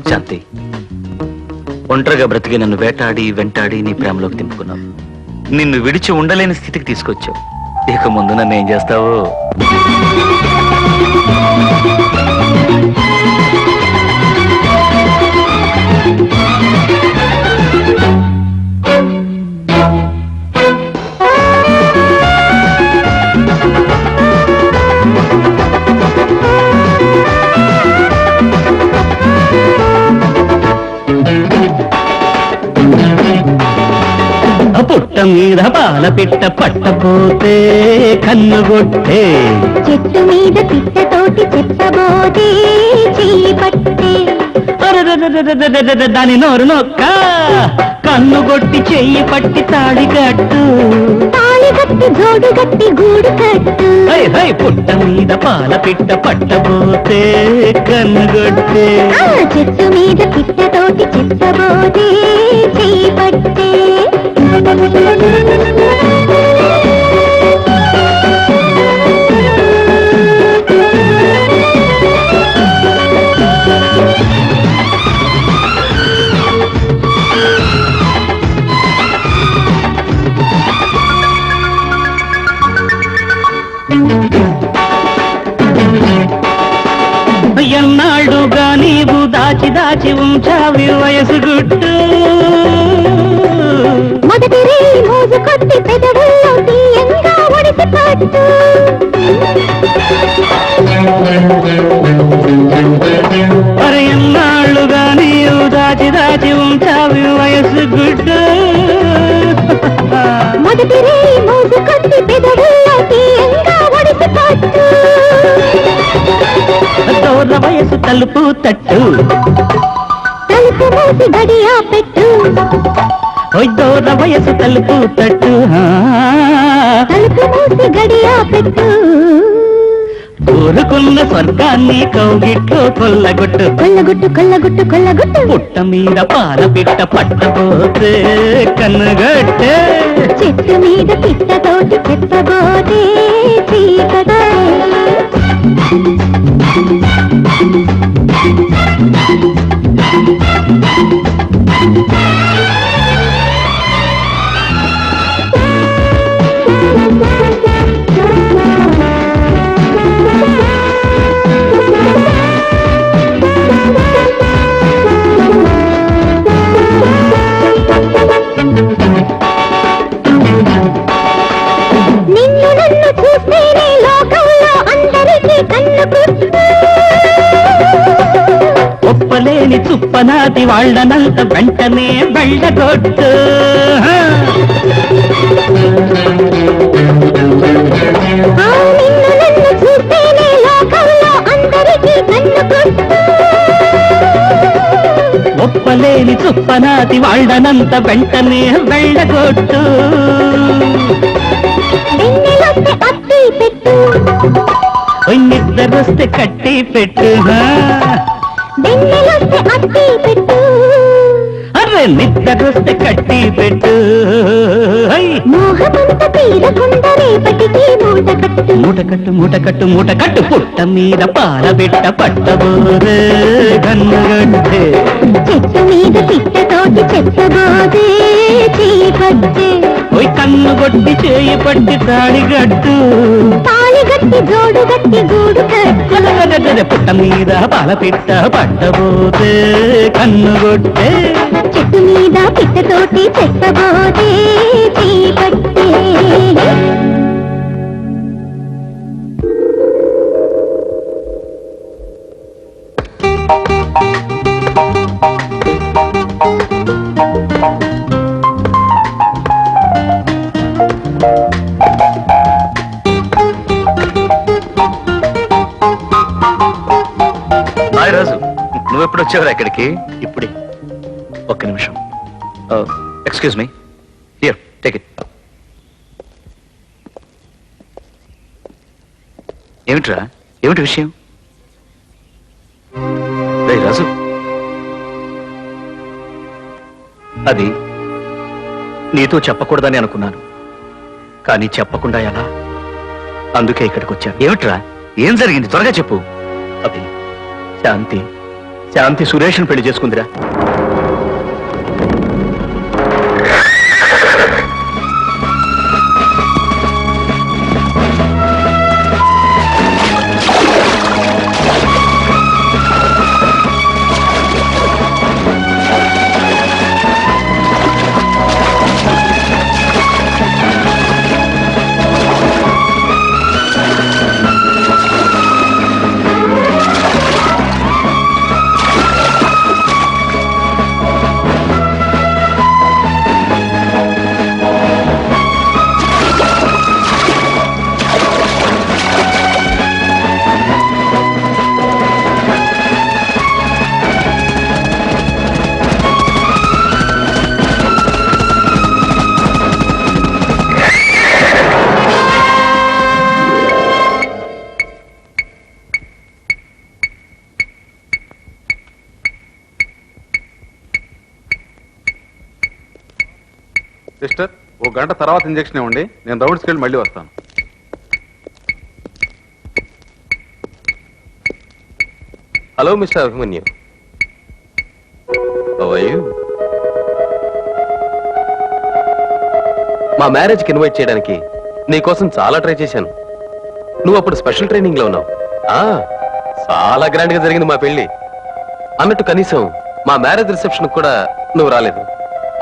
శాంతి, ఒంటరిగా బ్రతికి నన్ను వేటాడి వెంటాడి నీ ప్రేమలోకి తింపుకున్నావు. నిన్ను విడిచి ఉండలేని స్థితికి తీసుకొచ్చావు. ఇక ముందు నన్ను ఏం చేస్తావు? పుట్ట మీద పాల పిట్ట పట్టపోతే కన్నుగొట్టే, చెట్టు మీద పిట్టతోటి చెప్పబోతే చెయ్యి పట్టే, దాని నోరు నొక్క కన్నుగొట్టి చెయ్యి పట్టి తాళి కట్టు, తాళి కట్టి జోడు కట్టి గూడు కట్టు. పుట్ట మీద పాల పిట్ట పట్టపోతే కన్నుగొట్టే, చెట్టు మీద పిట్టతోటి చెప్పబోతే చెయ్యి పట్టే. ఎన్నాళ్ళుగా నీవు దాచి దాచి ఉంచావి వయసు గుట్టు, మొదటి రే మోజు కొద్ది పెదవుల్లో తీయంగా ఒడిసి పట్టు. మొదటి రే మోజు కొద్ది పెదవుల్లో తీయంగా ఒడిసి పట్టు దూర వయసు తలుపు తట్టు తలుపు మూసి గడియా పెట్టు ఓయ్ దూర వయసు తలుపు తట్టు తలుపు మూసి గడియా పెట్టు కోరుకున్న స్వర్గాన్ని కౌగిట్లో కొల్లగొట్టు కొల్లగొట్టు కొల్లగొట్టు కొల్లగొట్టు పుట్ట మీద పాల బిట్ట పట్టబోతే కన్నుగట్టే చెట్టు మీద పిట్టతోటి చెప్పబోతే చీకటే నిన్ను నన్ను చూస్తేనే లోకంలో అందరికీ కన్ను కుట్టు ఒప్పలేని చుప్పనాటి వాళ్ళనంత వెంటనే వెళ్ళగొట్టు ఆ నిన్ను నన్ను చూస్తేనే లోకంలో అందరికీ కన్ను కుట్టు ఒప్పలేని చుప్పనాటి వాళ్ళనంత వెంటనే వెళ్ళగొట్టు వెన్నెలొస్తే అత్తి పెట్టు ఓయ్ నిద్రొస్తే కట్టి పెట్టు వెన్నెలొస్తే అత్తి పెట్టు అరే నిద్రొస్తే కట్టి పెట్టు హై! మోహమంత తీరకుండా రేపటికి మూట కట్టు మూట కట్టు మూట కట్టు మూట కట్టు పుట్ట మీద పాల బిట్ట పట్టబోరే కన్నుగట్టే చెట్టు మీద పిట్టతోటి చెప్పబోతే చీకట్టే ఓయ్ కన్ను కొట్టి చేయి పట్టి తాళిగట్టు తాళి గట్టి జోడు గట్టి గూడు కట్టు అలగడగడ పుట్ట మీద పాల పిట్ట పట్టబోతే కన్నుగొట్టే చెట్టు మీద పిట్టతోటి చెప్పబోతే చీకట్టే హాయ్ రాజు, నువ్వెప్పుడు వచ్చావురా ఇక్కడికి? ఇప్పుడే ఒక్క నిమిషం. Excuse me, here take it. ఏమిట్రా, ఏమిటి విషయం? రేయ్ రాజు, అది నీతో చెప్పకూడదని అనుకున్నాను, కానీ చెప్పకుండా ఎలా? అందుకే ఇక్కడికి వచ్చాను. ఏమిట్రా, ఏం జరిగింది? త్వరగా చెప్పు. అది శాంతి సురేష్ని పెళ్లి చేసుకుందిరా. సిస్టర్, ఓ గంట తర్వాత ఇంజెక్షన్ ఇవ్వండి, నేను రౌండ్స్కి వెళ్ళి మళ్ళీ వస్తాను. Hello mister Abhimanyu, How are you? మా మ్యారేజ్కి ఇన్వైట్ చేయడానికి నీకోసం చాలా ట్రై చేశాను. నువ్వు అప్పుడు స్పెషల్ ట్రైనింగ్ లో ఉన్నావు. చాలా గ్రాండ్ గా జరిగింది మా పెళ్లి. అన్నట్టు కనీసం మా మ్యారేజ్ రిసెప్షన్ కూడా నువ్వు రాలేదు.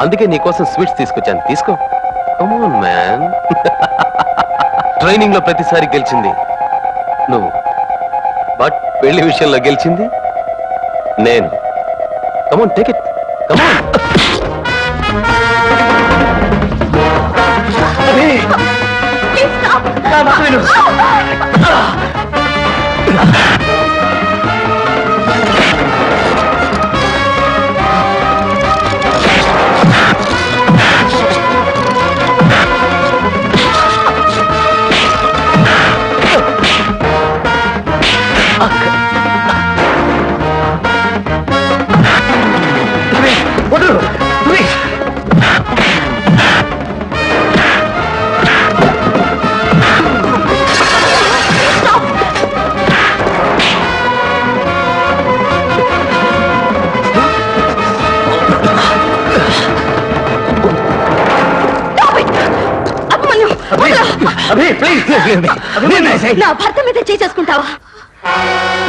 అందుకే నీకోసం స్వీట్స్ తీసుకొచ్చాను, తీసుకో. Come on man. ట్రైనింగ్ లో ప్రతిసారి గెలిచింది నువ్వు, బట్ పెళ్లి విషయంలో గెలిచింది నేను. Come on, take it, come on. మాట విను. వదలు, సురేష్. అభిమన్యు, వదలు. అభి, ప్లీజ్, నా భర్త మీద చేసుకుంటావా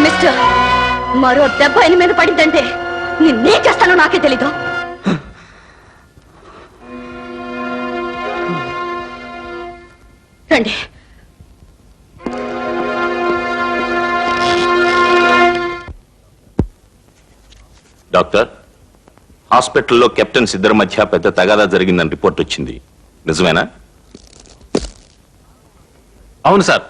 మిస్టర్? మరో దెబ్బ ఆయన మీద పడిందంటే నిన్నేం చేస్తానో నాకే తెలీదు. రండి. డాక్టర్, హాస్పిటల్లో కెప్టెన్స్ ఇద్దరి మధ్య పెద్ద తగాదా జరిగిందని రిపోర్ట్ వచ్చింది. నిజమేనా? అవును సార్,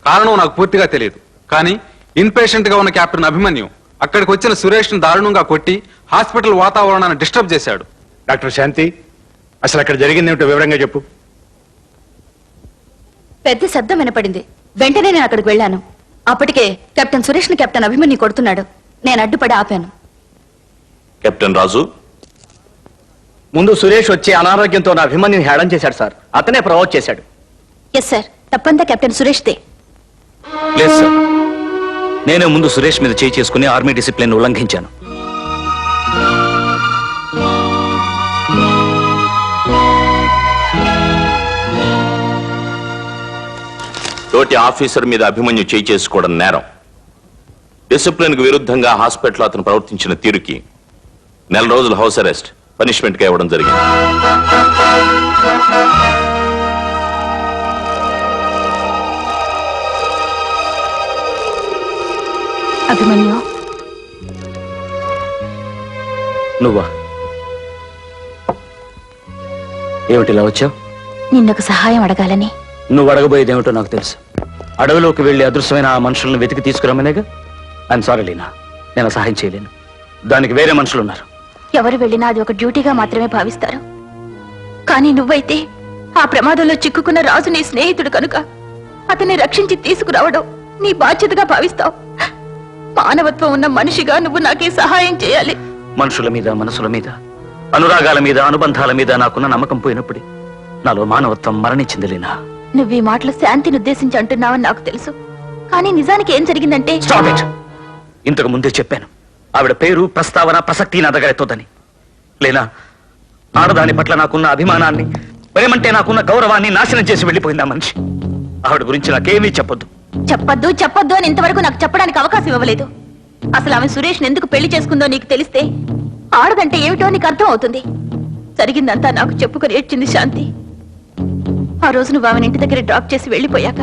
కారణం నాకు పూర్తిగా తెలియదు. కానీ ఇన్పేషెంట్ గా ఉన్న కెప్టెన్ అభిమన్యు అక్కడికి వచ్చిన సురేష్ ను దారుణంగా కొట్టి హాస్పిటల్ వాతావరణాన్ని డిస్టర్బ్ చేశాడు. డాక్టర్ శాంతి, అసలు అక్కడ జరిగిందేమిటో వివరంగా చెప్పు. పెద్ద శబ్దం వినపడింది. వెంటనే నేను అక్కడికి వెళ్ళాను. అప్పటికే కెప్టెన్ సురేష్ ని కెప్టెన్ అభిమన్యు కొడుతున్నాడు. నేను అడ్డుపడి ఆపాను. కెప్టెన్ రాజు, ముందు సురేష్ వచ్చి అనారోగ్యంతో నా అభిమన్యుని హేళన చేశాడు సార్. అతనే ప్రవోక్ చేశాడు. ఎస్ సార్, తప్పంతా కెప్టెన్ సురేష్ దే. లేదు సార్, నేనే ముందు సురేష్ మీద చేయి చేసుకుని ఆర్మీ డిసిప్లిన్ ఉల్లంఘించాను. తోటి ఆఫీసర్ మీద అభిమన్యు చేయి చేసుకోవడం నేరం. డిసిప్లిన్ కు విరుద్ధంగా హాస్పిటల్ అతను ప్రవర్తించిన తీరుకి 4 రోజులు హౌస్ అరెస్ట్ పనిష్మెంట్ గా ఇవ్వడం జరిగింది. అభిమన్యు, నువ్వా? ఏమిటి ఇలా వచ్చావు? నిన్నొక సహాయం అడగాలని. నువ్వు అడగబోయేదేమిటో నాకు తెలుసు. అడవిలోకి వెళ్లి అదృశ్యమైన ఆ మనుషులను వెతికి తీసుకురమ్మనేగా. ఐఎమ్ సారీ లీనా, నేను సహాయం చేయలేను. దానికి వేరే మనుషులు ఉన్నారు. ఎవరు వెళ్ళినా అది ఒక డ్యూటీగా మాత్రమే భావిస్తారు. కానీ నువ్వైతే ఆ ప్రమాదంలో చిక్కుకున్న రాజు నీ స్నేహితుడు కనుక అతన్ని రక్షించి తీసుకురావడం నీ బాధ్యతగా భావిస్తావు. మానవత్వం ఉన్న మనిషిగా నువ్వు నాకే సహాయం చేయాలి. మనుషుల మీద, మనసుల మీద, అనురాగాల మీద, అనుబంధాల మీద నాకున్న నమ్మకం పోయినప్పుడే నాలో మానవత్వం మరణించింది లీనా. నువ్వు ఈ మాటలు శాంతిని ఉద్దేశించి అంటున్నావని నాకు తెలుసు. కానీ నిజానికి ఏం జరిగిందంటే... Stop it! ఇంతకు ముందే చెప్పాను, ఆవిడ పేరు, ప్రస్తావన, ప్రసక్తి నా దగ్గర ఎత్తొద్దని. లేనా, ఆడదాని పట్ల నాకున్న అభిమానాన్ని, ప్రేమంటే నాకున్న గౌరవాన్ని నాశనం చేసి వెళ్ళిపోయింది ఆ మనిషి. ఆవిడ గురించి నాకేమీ చెప్పొద్దు. చెప్పొద్దు అని ఇంతవరకు నాకు చెప్పడానికి అవకాశం ఇవ్వలేదు. అసలు ఆమె సురేష్ ఎందుకు పెళ్లి చేసుకుందో నీకు తెలిస్తే ఆడదంటే ఏమిటో నీకు అర్థం అవుతుంది. జరిగిందంతా నాకు చెప్పుకొని ఏడ్చింది శాంతి. ఆ రోజు నువ్వు ఆమెను ఇంటి దగ్గర డ్రాప్ చేసి వెళ్ళిపోయాక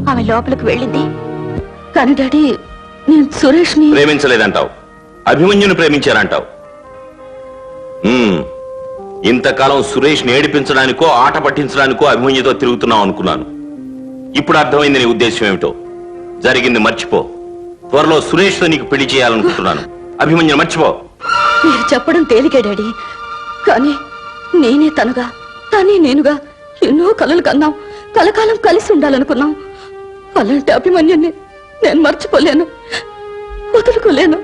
ఆమె లోపలికి వెళ్ళింది. కానీ డాడీ, నేను సురేష్ ని ప్రేమించలేదంటావు, అభిమన్యుని ప్రేమించారంటావు. ఇంతకాలం సురేష్ ని ఏడిపించడానికో ఆట పట్టించడానికో అభిమన్యుతో తిరుగుతున్నావు అనుకున్నాను. ఇప్పుడు అర్థమైంది నీ ఉద్దేశం ఏమిటో. జరిగింది మర్చిపో. త్వరలో సురేష్ తో నీకు పెళ్లి చేయాలనుకుంటున్నాను. అభిమన్యుని మర్చిపో. మీరు చెప్పడం తేలికే డాడీ, కానీ నేనే తనుగా, తనే నేనుగా ఎన్నో కలలు కన్నాం. కలకాలం కలిసి ఉండాలనుకున్నాం. అలాంటి అభిమన్యుని నేను మర్చిపోలేను, వదులుకోలేను.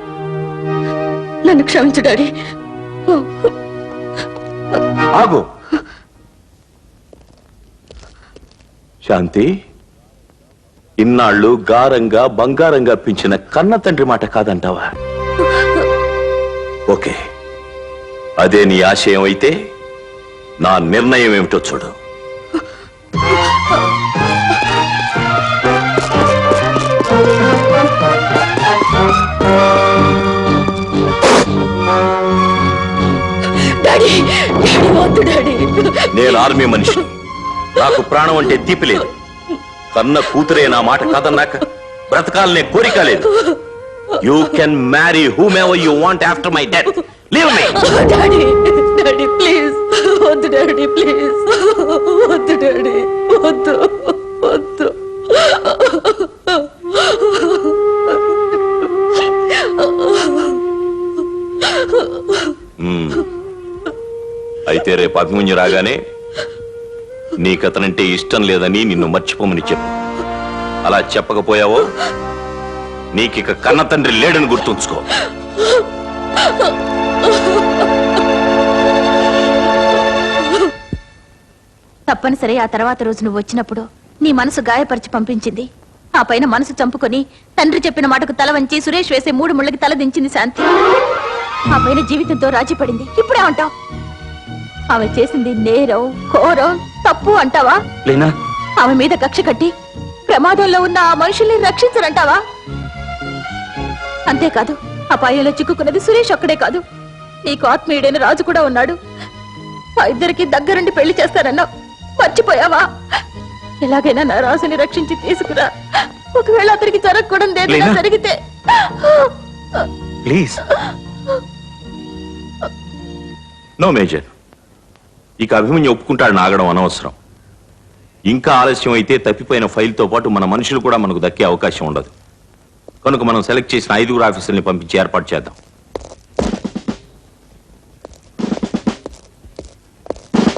నన్ను క్షమించు డాడీ. ఆగు శాంతి, ఇన్నాళ్ళు గారంగా బంగారంగా పెంచిన కన్న తండ్రి మాట కాదంటావా? ఓకే, అదే నీ ఆశయం అయితే నా నిర్ణయం ఏమిటో చూడు. నేను ఆర్మీ మనిషి, నాకు ప్రాణం అంటే తీపి లేదు. కన్న కూతురే నా మాట కాదన్నాక బ్రతకాలనే కోరిక లేదు. You can marry whom ever you want after my death. Leave me. Daddy, daddy please వద్దు. డాడీ ప్లీజ్ వద్దు. డాడీ వద్దు. రేపు అభిమన్యు రాగానే నీకతనంటే ఇష్టం లేదని నిన్ను మర్చిపోమని చెప్పు. అలా చెప్పకపోయావో నీకిక కన్న తండ్రి లేడని గుర్తుంచుకో. తప్పనిసరి ఆ తర్వాత రోజు నువ్వు వచ్చినప్పుడు నీ మనసు గాయపరిచి పంపించింది. ఆ పైన మనసు చంపుకొని తండ్రి చెప్పిన మాటకు తల వంచి సురేష్ వేసే 3 ముళ్ళకి తల దించింది శాంతి. ఆ పైన జీవితంతో రాజీ పడింది. ఇప్పుడే అంటావు ఆమె చేసింది నేరం, ఘోరం, తప్పు అంటావా? లీనా, ఆమె మీద కక్ష కట్టి ప్రమాదంలో ఉన్న ఆ మనుషుల్ని రక్షించరంటావా? అంతేకాదు అపాయంలో చిక్కుకున్నది సురేష్ ఒక్కడే కాదు, నీకు ఆత్మీయుడైన రాజు కూడా ఉన్నాడు. ఆ ఇద్దరికి దగ్గరుండి పెళ్లి చేస్తారన్నావు, మర్చిపోయావా? ఎలాగైనా నా రాజుని రక్షించి తీసుకురా. ఒకవేళ అతనికి జరగకూడదు ఏదైనా జరిగితే. ప్లీజ్. నో మేజర్, ఇక అభిమన్యు ఒప్పుకుంటాడు నాగడం అనవసరం. ఇంకా ఆలస్యం అయితే తప్పిపోయిన ఫైల్తో పాటు మన మనుషులు కూడా మనకు దక్కే అవకాశం ఉండదు. కనుక మనం సెలెక్ట్ చేసిన 5 ఆఫీసర్ని పంపించి ఏర్పాటు చేద్దాం.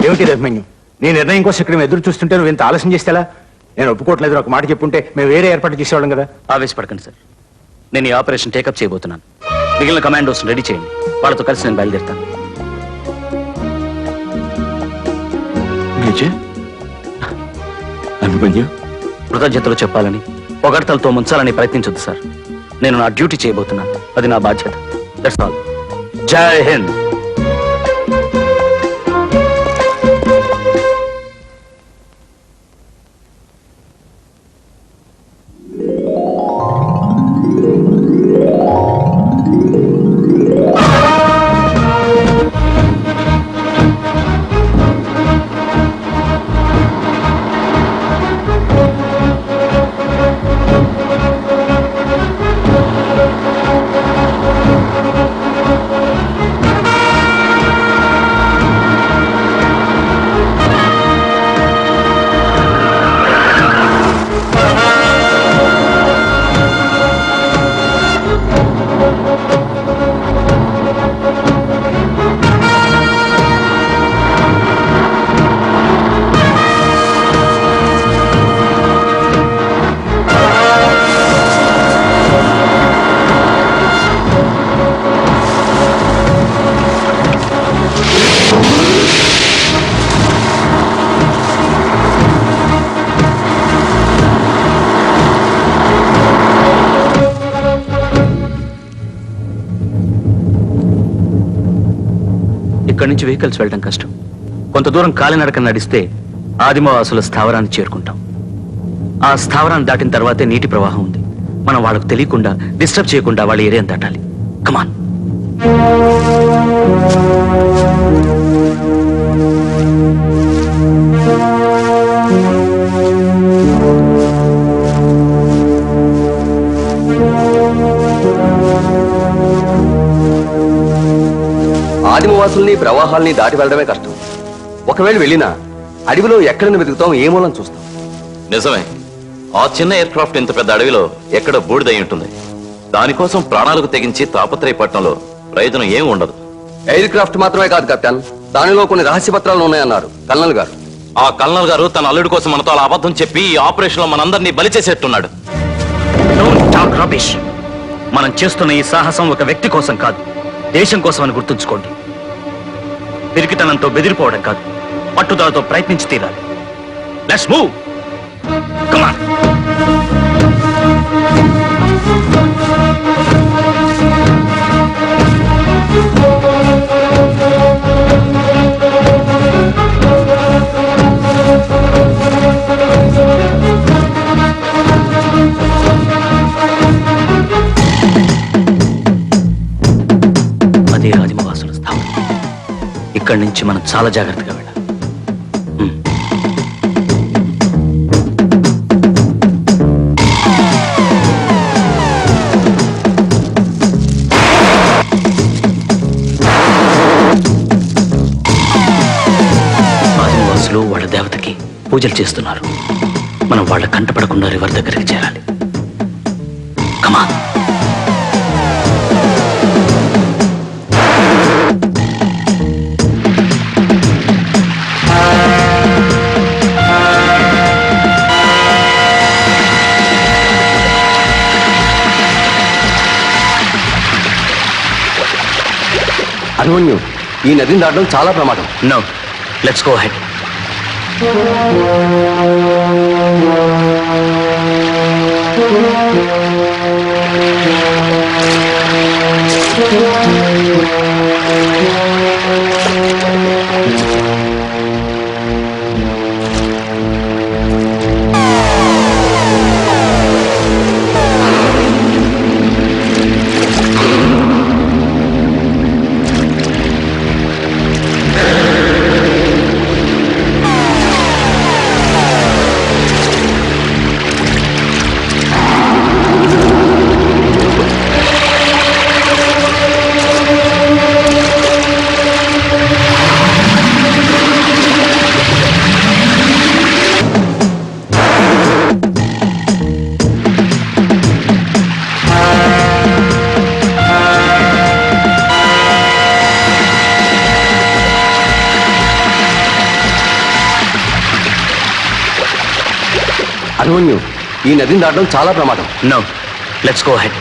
ఏమిటి అభిమన్యు, నీ నిర్ణయం కోసం ఇక్కడ మేము ఎదురు చూస్తుంటే నువ్వు ఇంత ఆలస్యం చేస్తే ఎలా? నేను ఒప్పుకోవట్లేదు, ఒక మాట చెప్పుంటే మేము వేరే ఏర్పాటు చేసేవాళ్ళం కదా. ఆవేశపడకండి సార్, నేను ఈ ఆపరేషన్ టేకప్ చేయబోతున్నాను. మిగిలిన కమాండోస్ రెడీ చేయండి, వాళ్ళతో కలిసి నేను బయలుదేరుతాను. అభిమన్యు, కృతజ్ఞతలు చెప్పాలని పొగడ్తలతో ముంచాలని ప్రయత్నించొద్దు సార్. నేను నా డ్యూటీ చేయబోతున్నాను, అది నా బాధ్యత. That's all. జై హింద్. ఇక్కడి నుంచి వెహికల్స్ వెళ్ళడం కష్టం. కొంత దూరం కాలినడక నడిస్తే ఆదిమవాసుల స్థావరాన్ని చేరుకుంటాం. ఆ స్థావరాన్ని దాటిన తర్వాతే నీటి ప్రవాహం ఉంది. మనం వాళ్ళకు తెలియకుండా, డిస్టర్బ్ చేయకుండా వాళ్ళ ఏరియాని దాటాలి. కమాన్. ఆదిమవాసుల్ని ప్రవాహాల్ని దాటి వెళ్ళడమే కష్టం. ఒకవేళ వెళ్ళినా అడవిలో ఎక్కడని వెతుకుతాం, ఏ మూలం చూస్తాం. నిజమే, ఆ చిన్న ఎయిర్ క్రాఫ్ట్ ఇంత పెద్ద అడవిలో ఎక్కడ బూడిదై ఉంటుంది. దానికోసం ప్రాణాలకు తెగించి తాపత్రయపట్నంలో ప్రయోజనం ఏం ఉండదు. ఎయిర్ క్రాఫ్ట్ మాత్రమే కాదు కెప్టెన్, దానిలో కొన్ని రహస్య పత్రాలు ఉన్నాయన్నారు కల్నల్ గారు. ఆ కల్నల్ గారు తన అల్లుడి కోసం మనతో అలా అబద్ధం చెప్పి ఈ ఆపరేషన్ లో మనందరినీ బలి చేసేట్టున్నాడు. మనం చేస్తున్న ఈ సాహసం ఒక వ్యక్తి కోసం కాదు, దేశం కోసం అని గుర్తుంచుకోండి. పిరికితనంతో బెదిరిపోవడం కాదు, పట్టుదలతో ప్రయత్నించి తీరాలి. Let's move. Come on. అదే ఆదిమవాసుల స్థావరం. ఇక్కడి నుంచి మనం చాలా జాగ్రత్తగా వెళ్ళాలి. ఆదిమవాసులు వాళ్ళ దేవతకి పూజలు చేస్తున్నారు. మనం వాళ్ళ కంటపడకుండా రివర్ దగ్గరికి చేరాలి. కమాన్. అభిమన్యు, ఈ నదిని దాటడం చాలా ప్రమాదం. No, let's go ahead. Abhimanyu, ఈ నదిని దాటడం చాలా ప్రమాదం. No, let's go ahead.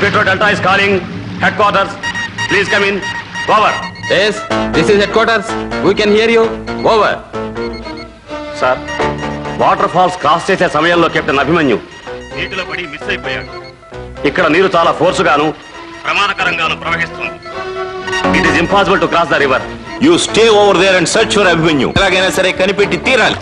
Petro Delta is calling headquarters. Please come in. Over. Yes, this is headquarters. We can hear you. Over. Sir, waterfalls cross చేసే సమయంలో కెప్టెన్ అభిమన్యు నీటిలో పడి miss అయిపోయాడు. ఇక్కడ నీరు చాలా ఫోర్స్ గాను ప్రమాదకరంగాను ప్రవహిస్తుంది. It is impossible to cross the river. You stay over there and search for Abhimanyu. ఎలాగైనా సరే కనిపెట్టి తీరాలి.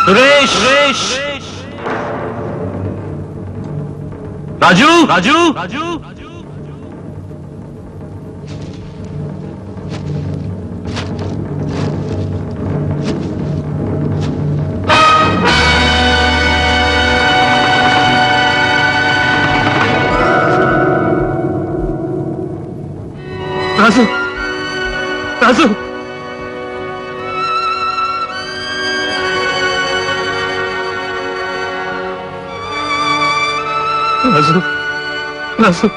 సురేష్ రాజు రాజు రాజు రాజు రాజు రాజు రాజు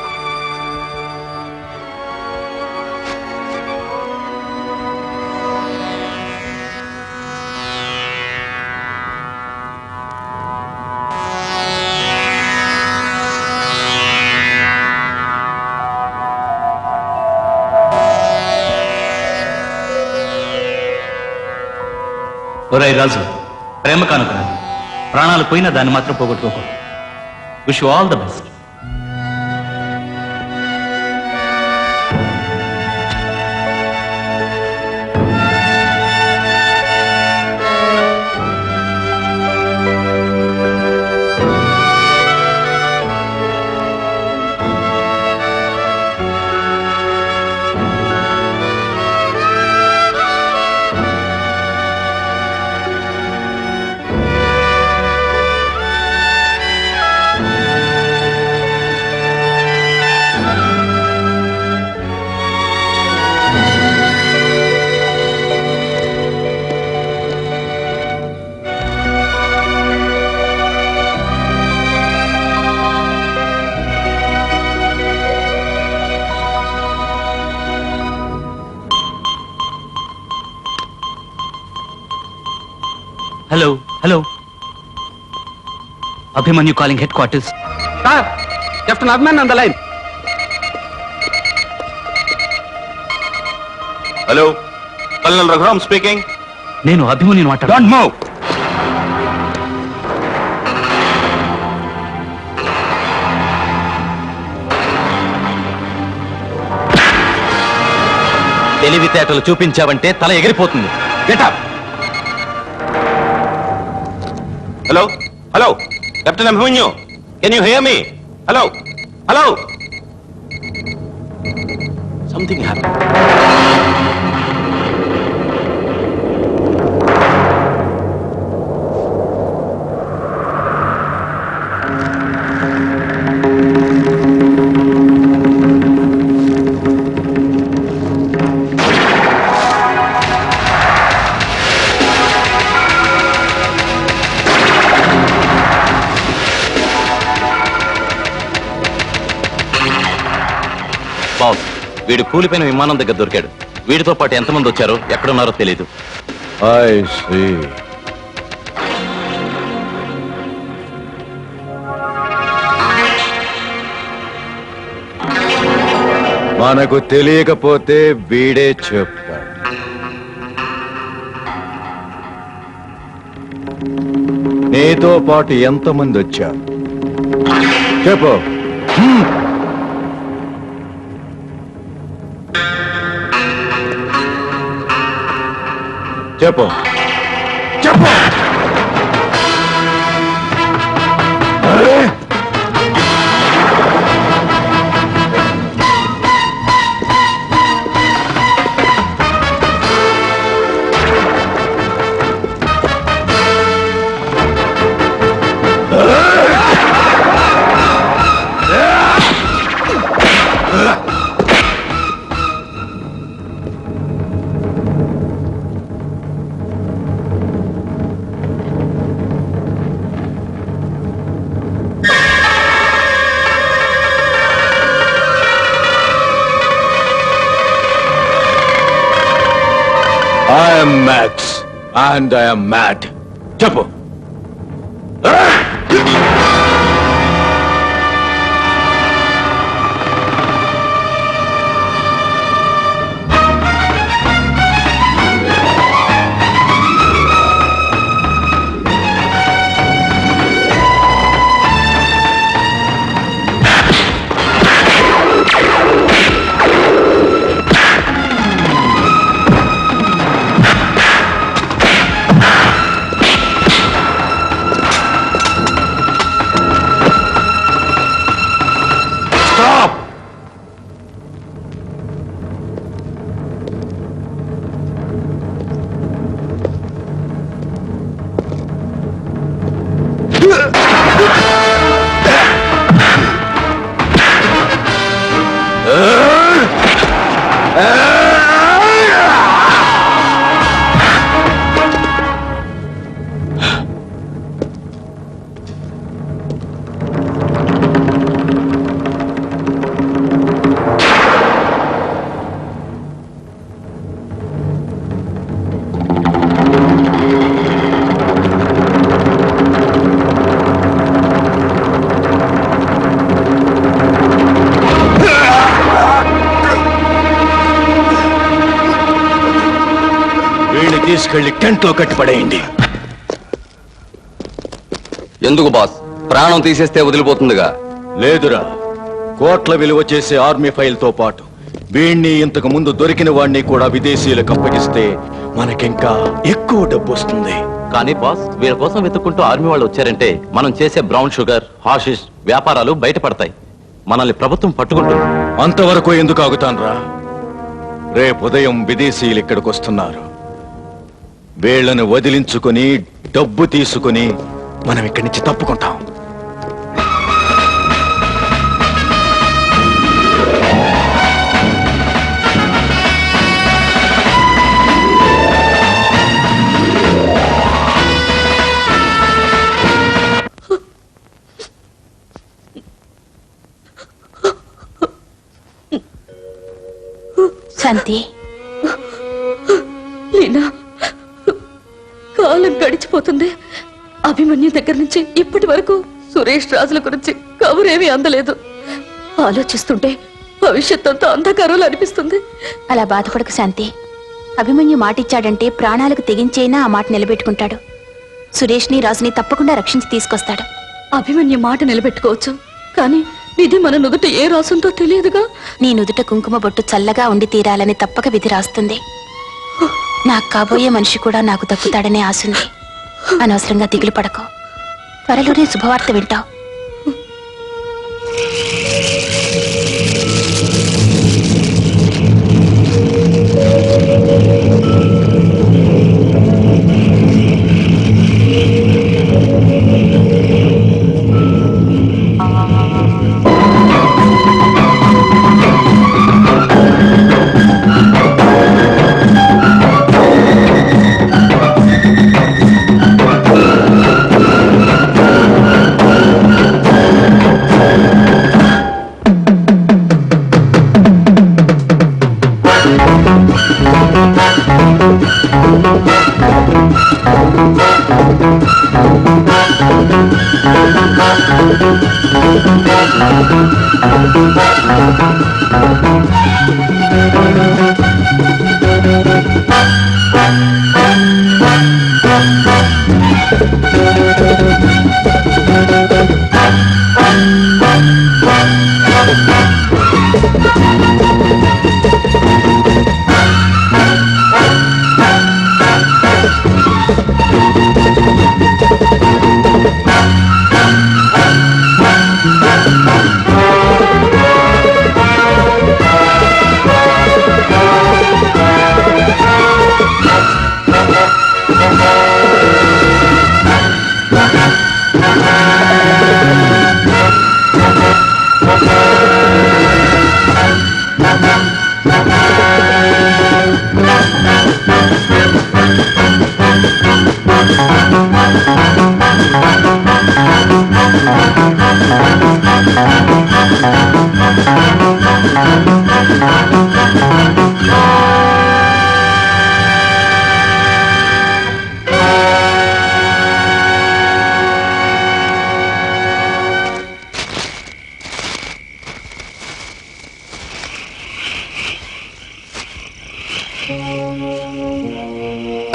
ఒరేయ్ రాజు, ప్రేమ కానుక ప్రాణాలు పోయినా దాన్ని మాత్రం పోగొట్టుకోకు. Wish you all the best. Hello hello, Abhimanyu calling headquarters. Sir, captain Abhimanyu on the line. Hello, colonel Raghuram speaking. నేను అభిమన్యుని మాట్లాడు. Don't move. తెలివితేటలు చూపించావంటే తల ఎగిరిపోతుంది. Get up. Hello hello, captain Abhimanyu, can you hear me? Hello hello. Something happen. Boss, వీడు కూలిపోయిన విమానం దగ్గర దొరికాడు. వీడితో పాటు ఎంతమంది వచ్చారో ఎక్కడున్నారో తెలీదు. మనకు తెలియకపోతే వీడే చెప్తాడు. నీతో పాటు ఎంతమంది వచ్చారు చెప్పు. చెప్పు చెప్పు. I am Max and I am mad. చెప్పు. తీసుకెళ్లి టెంట్ లో కట్టి పడేయండి. ఎందుకు బాస్? ప్రాణం తీసేస్తే వదిలిపోతుందిగా. లేదురా, కోట్ల విలువ చేసే ఆర్మీ ఫైల్ తో పాటు వీణ్ణి ఇంతకు ముందు దొరికిన వాణ్ణి కూడా విదేశీయులకు అప్పగిస్తే మనకింకా ఎక్కువ డబ్బు వస్తుంది. కానీ బాస్, వీళ్ళ కోసం వెతుక్కుంటూ ఆర్మీ వాళ్ళు వచ్చారంటే మనం చేసే బ్రౌన్ షుగర్, హాషిష్ వ్యాపారాలు బయటపడతాయి. మనల్ని ప్రభుత్వం పట్టుకుంటుంది. అంతవరకు ఎందుకు ఆగుతాన్రా? రేపు ఉదయం విదేశీయులు ఇక్కడికి వస్తున్నారు. వీళ్లను వదిలించుకుని డబ్బు తీసుకుని మనం ఇక్కడి నుంచి తప్పుకుంటాం. శాంతి, లీనా, కాలం గడిచిపోతుంది. అభిమన్యు దగ్గర నుంచి ఇప్పటి వరకు సురేష్ రాజుల గురించి కబురేమీ అందలేదు. ఆలోచిస్తుంటే భవిష్యత్ అంతా అంధకారంలో అనిపిస్తుంది. అలా బాధపడకు శాంతి. అభిమన్యు మాటిచ్చాడంటే ప్రాణాలకు తెగించైనా ఆ మాట నిలబెట్టుకుంటాడు. సురేష్ని రాజుని తప్పకుండా రక్షించి తీసుకొస్తాడు. అభిమన్యు మాట నిలబెట్టుకోవచ్చు, కానీ విధి మన నుదుట ఏ రాసుందో తెలియదుగా. నీ నుదుట కుంకుమ బొట్టు చల్లగా ఉండి తీరాలని తప్పక విధి రాస్తుంది. నాకు కాబోయే మనిషి కూడా నాకు దక్కుతాడనే ఆశుంది. అనవసరంగా దిగులు పడకు. త్వరలోనే శుభవార్త వింటావు.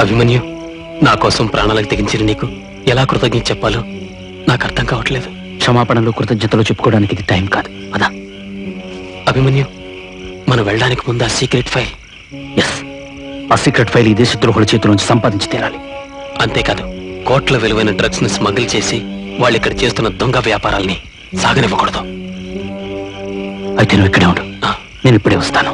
అభిమన్యు, నా కోసం ప్రాణాలకు తెగించిన నీకు ఎలా కృతజ్ఞత చెప్పాలో నాకు అర్థం కావట్లేదు. క్షమాపణలు కృతజ్ఞతలు చెప్పుకోవడానికి ఇది టైం కాదు. అదా అభిమన్యు, మనం వెళ్ళడానికి ముందు ఆ సీక్రెట్ ఫైల్. ఎస్, ఆ సీక్రెట్ ఫైల్ ఈ దేశద్రోహుల చేతిలోంచి సంపాదించి తీరాలి. అంతేకాదు, కోట్ల విలువైన డ్రగ్స్ ని స్మగిల్ చేసి వాళ్ళు ఇక్కడ చేస్తున్న దొంగ వ్యాపారాల్ని సాగనివ్వకూడదు. అయితే నువ్వు ఇక్కడే ఉండు, నేను ఇప్పుడే వస్తాను.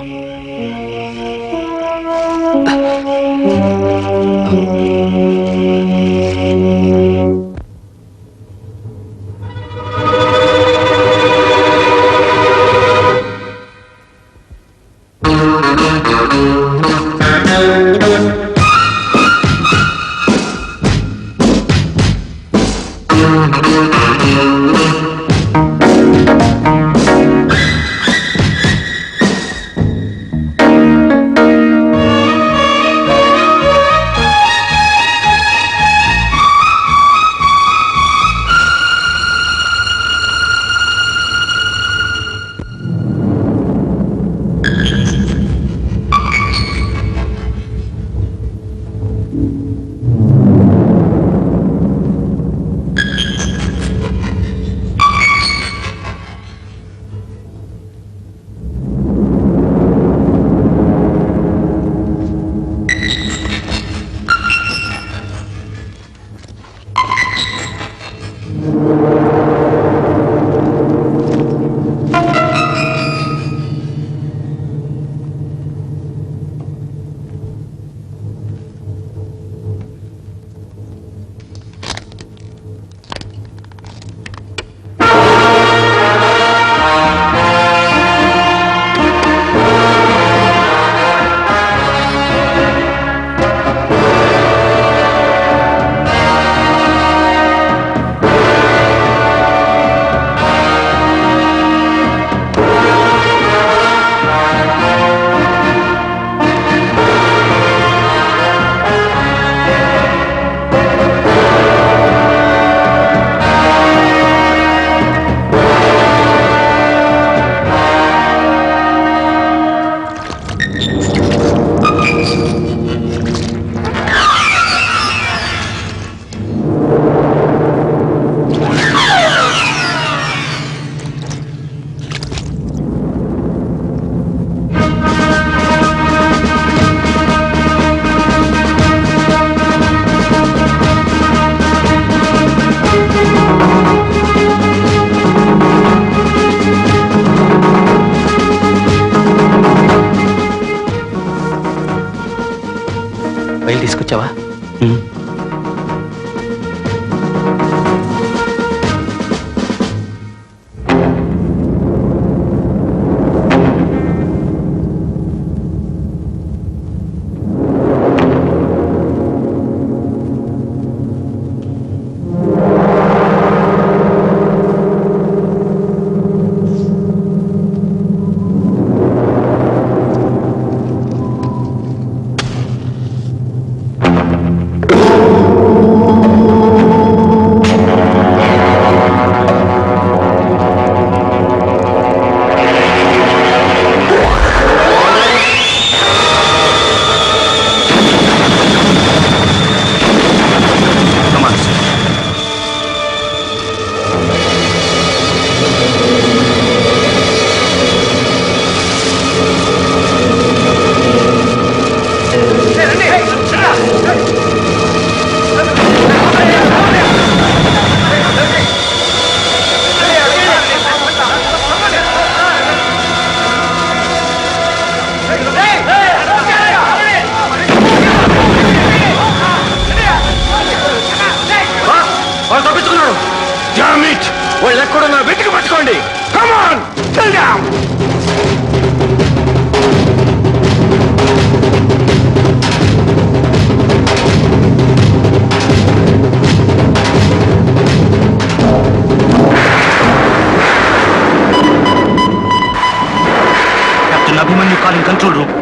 Abhimanyu calling control room.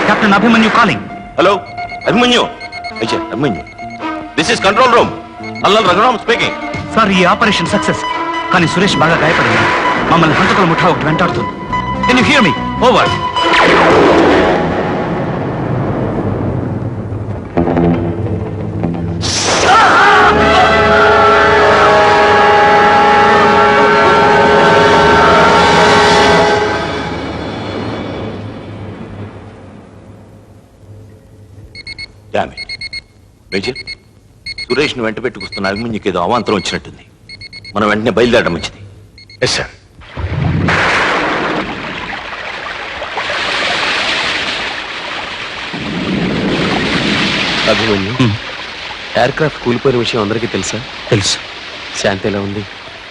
Captain Abhimanyu calling. Hello Abhimanyu. Abhimanyu, this is control room. అల్లల్ రఘురామ్ స్పీకింగ్. సార్, ఈ ఆపరేషన్ సక్సెస్, కానీ సురేష్ బాగా గాయపడింది. మమ్మల్ని హంతకుల ముఠా ఒకటి వెంటాడుతుంది. Can you hear me? Over. Major, Suresh ను వెంట పెట్టుకొస్తున్న అభిమన్యుకి ఏదో అవాంతరం వచ్చినట్టుంది. మనం వెంటనే బయలుదేరడం మంచిది. Yes sir. Abhimanyu, aircraft కూలిపోయిన విషయం అందరికీ తెలుసా? తెలుసు. శాంతి ఎలా ఉంది?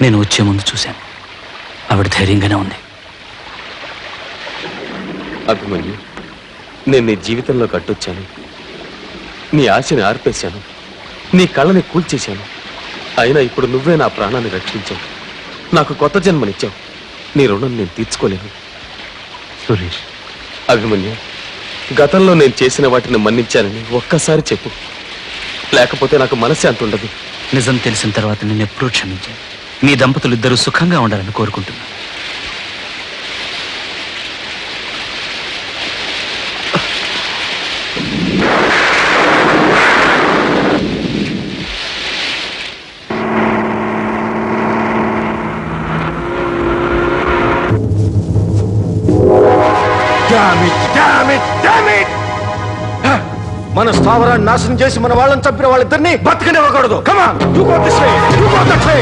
నేను వచ్చే ముందు చూశాను. ఆవిడ ధైర్యంగానే ఉంది. అభిమన్యు, నేను నీ జీవితంలో కట్టొచ్చాను. నీ ఆశని ఆర్పేశాను, నీ కళ్ళని కూల్చేశాను. అయినా ఇప్పుడు నువ్వే నా ప్రాణాన్ని రక్షించావు, నాకు కొత్త జన్మనిచ్చావు. నీ రుణం నేను తీర్చుకోలేను. సురేష్, అభిమన్యు, గతంలో నేను చేసిన వాటిని మన్నించానని ఒక్కసారి చెప్పు, లేకపోతే నాకు మనశ్శాంతి ఉండదు. నిజం తెలిసిన తర్వాత నేను ఎప్పుడూ క్షమించాను. మీ దంపతులు ఇద్దరూ సుఖంగా ఉండాలని కోరుకుంటున్నాను. మన స్థావరాన్ని నాశనం చేసి మన వాళ్ళని చంపిన వాళ్ళిద్దరిని బతకనివ్వకూడదు. Come on, you go this way, you go that way.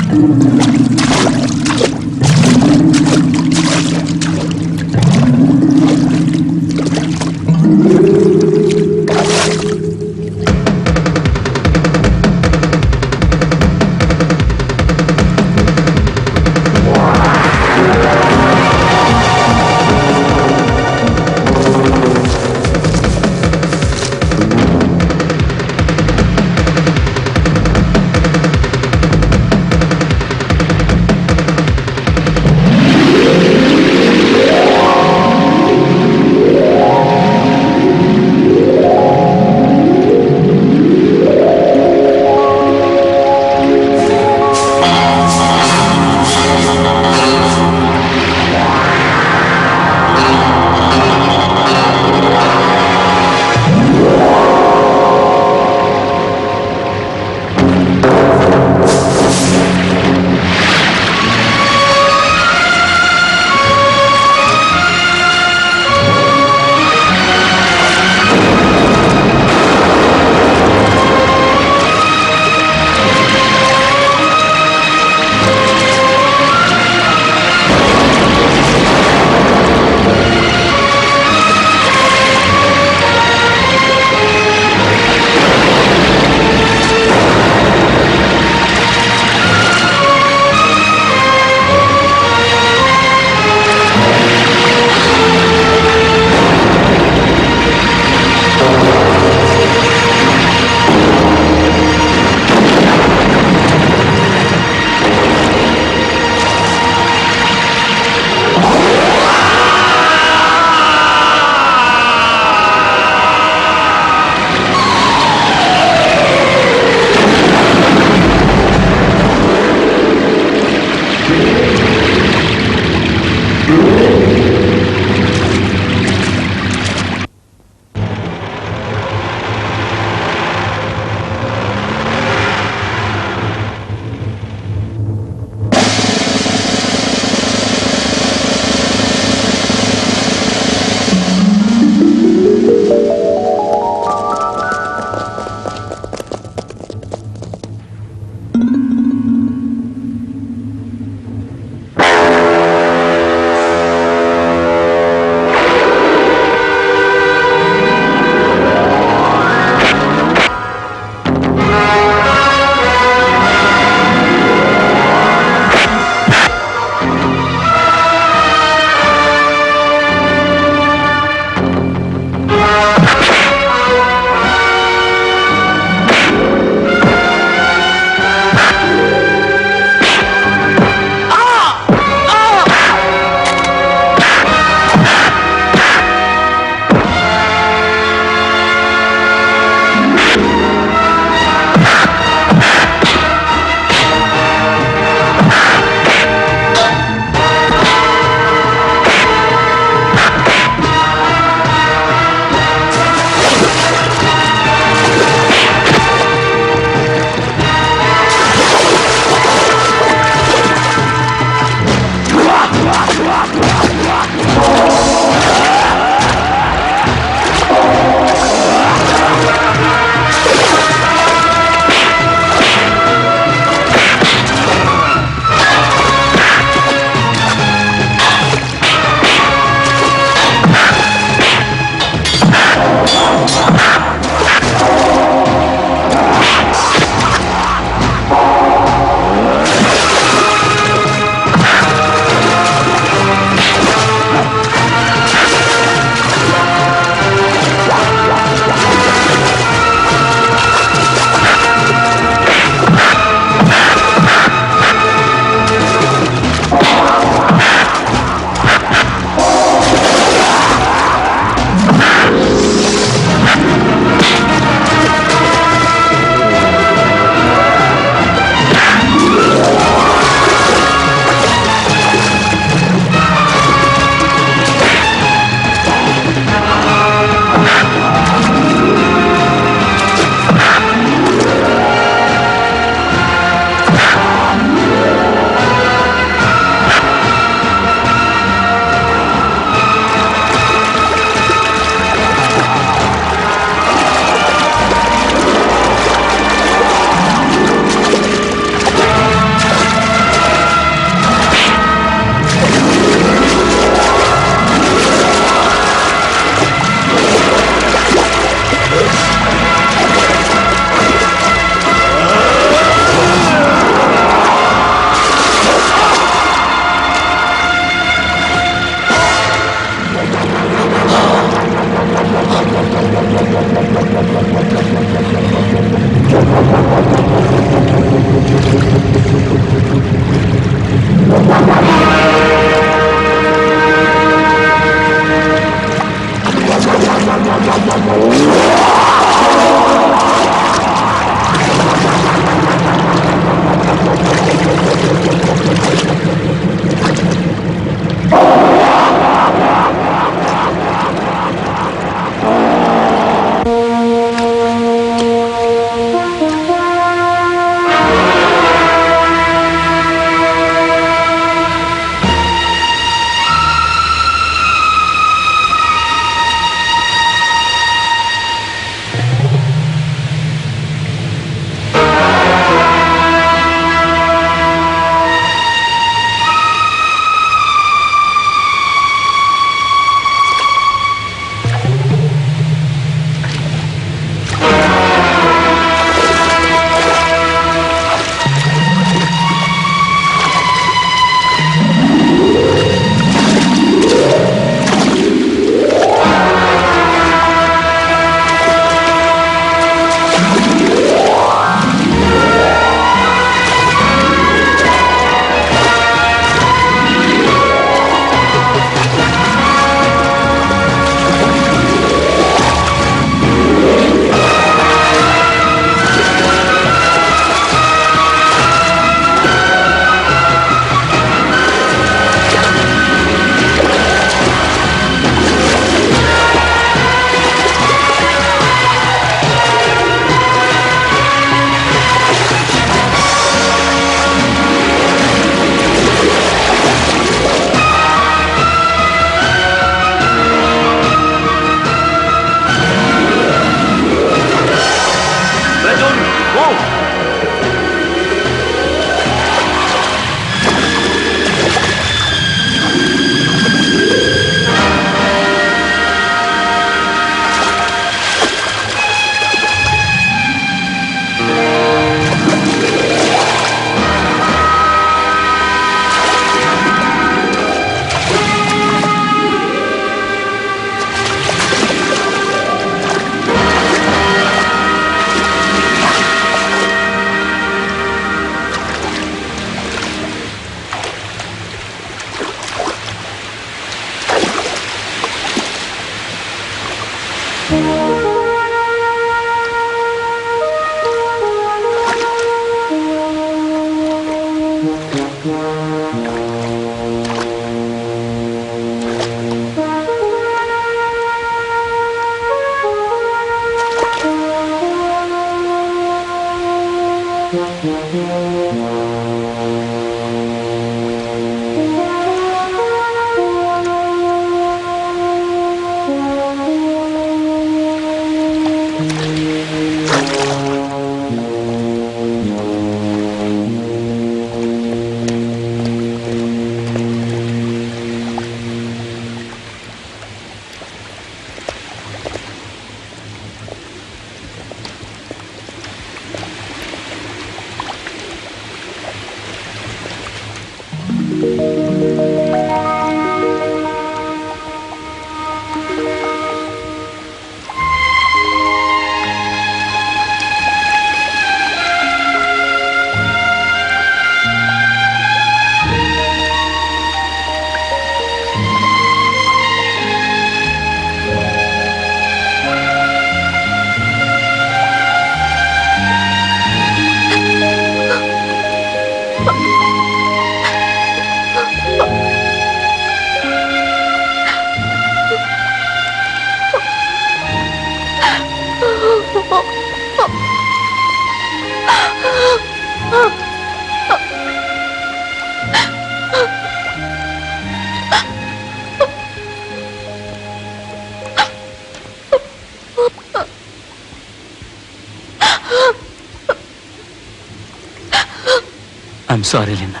I'm sorry Leena,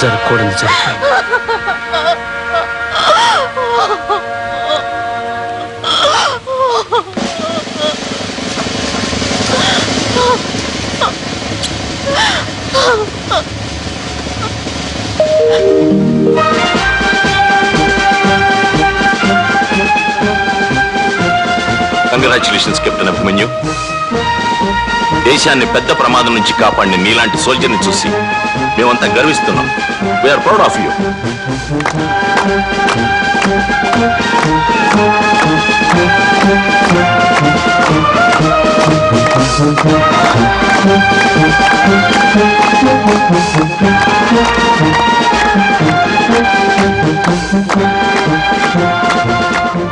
జరగకూడదు జరిగిపోయింది. Congratulations captain Abhimanyu. దేశాన్ని పెద్ద ప్రమాదం నుంచి కాపాడిన నీలాంటి సోల్జర్ని చూసి మేమంతా గర్విస్తున్నాం. We're proud of you.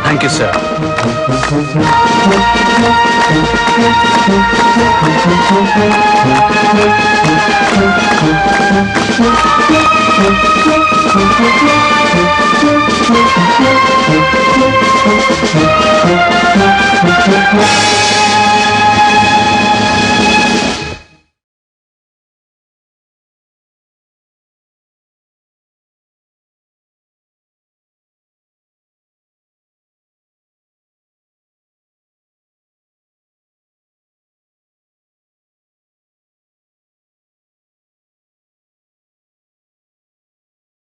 Thank you sir. Thank you.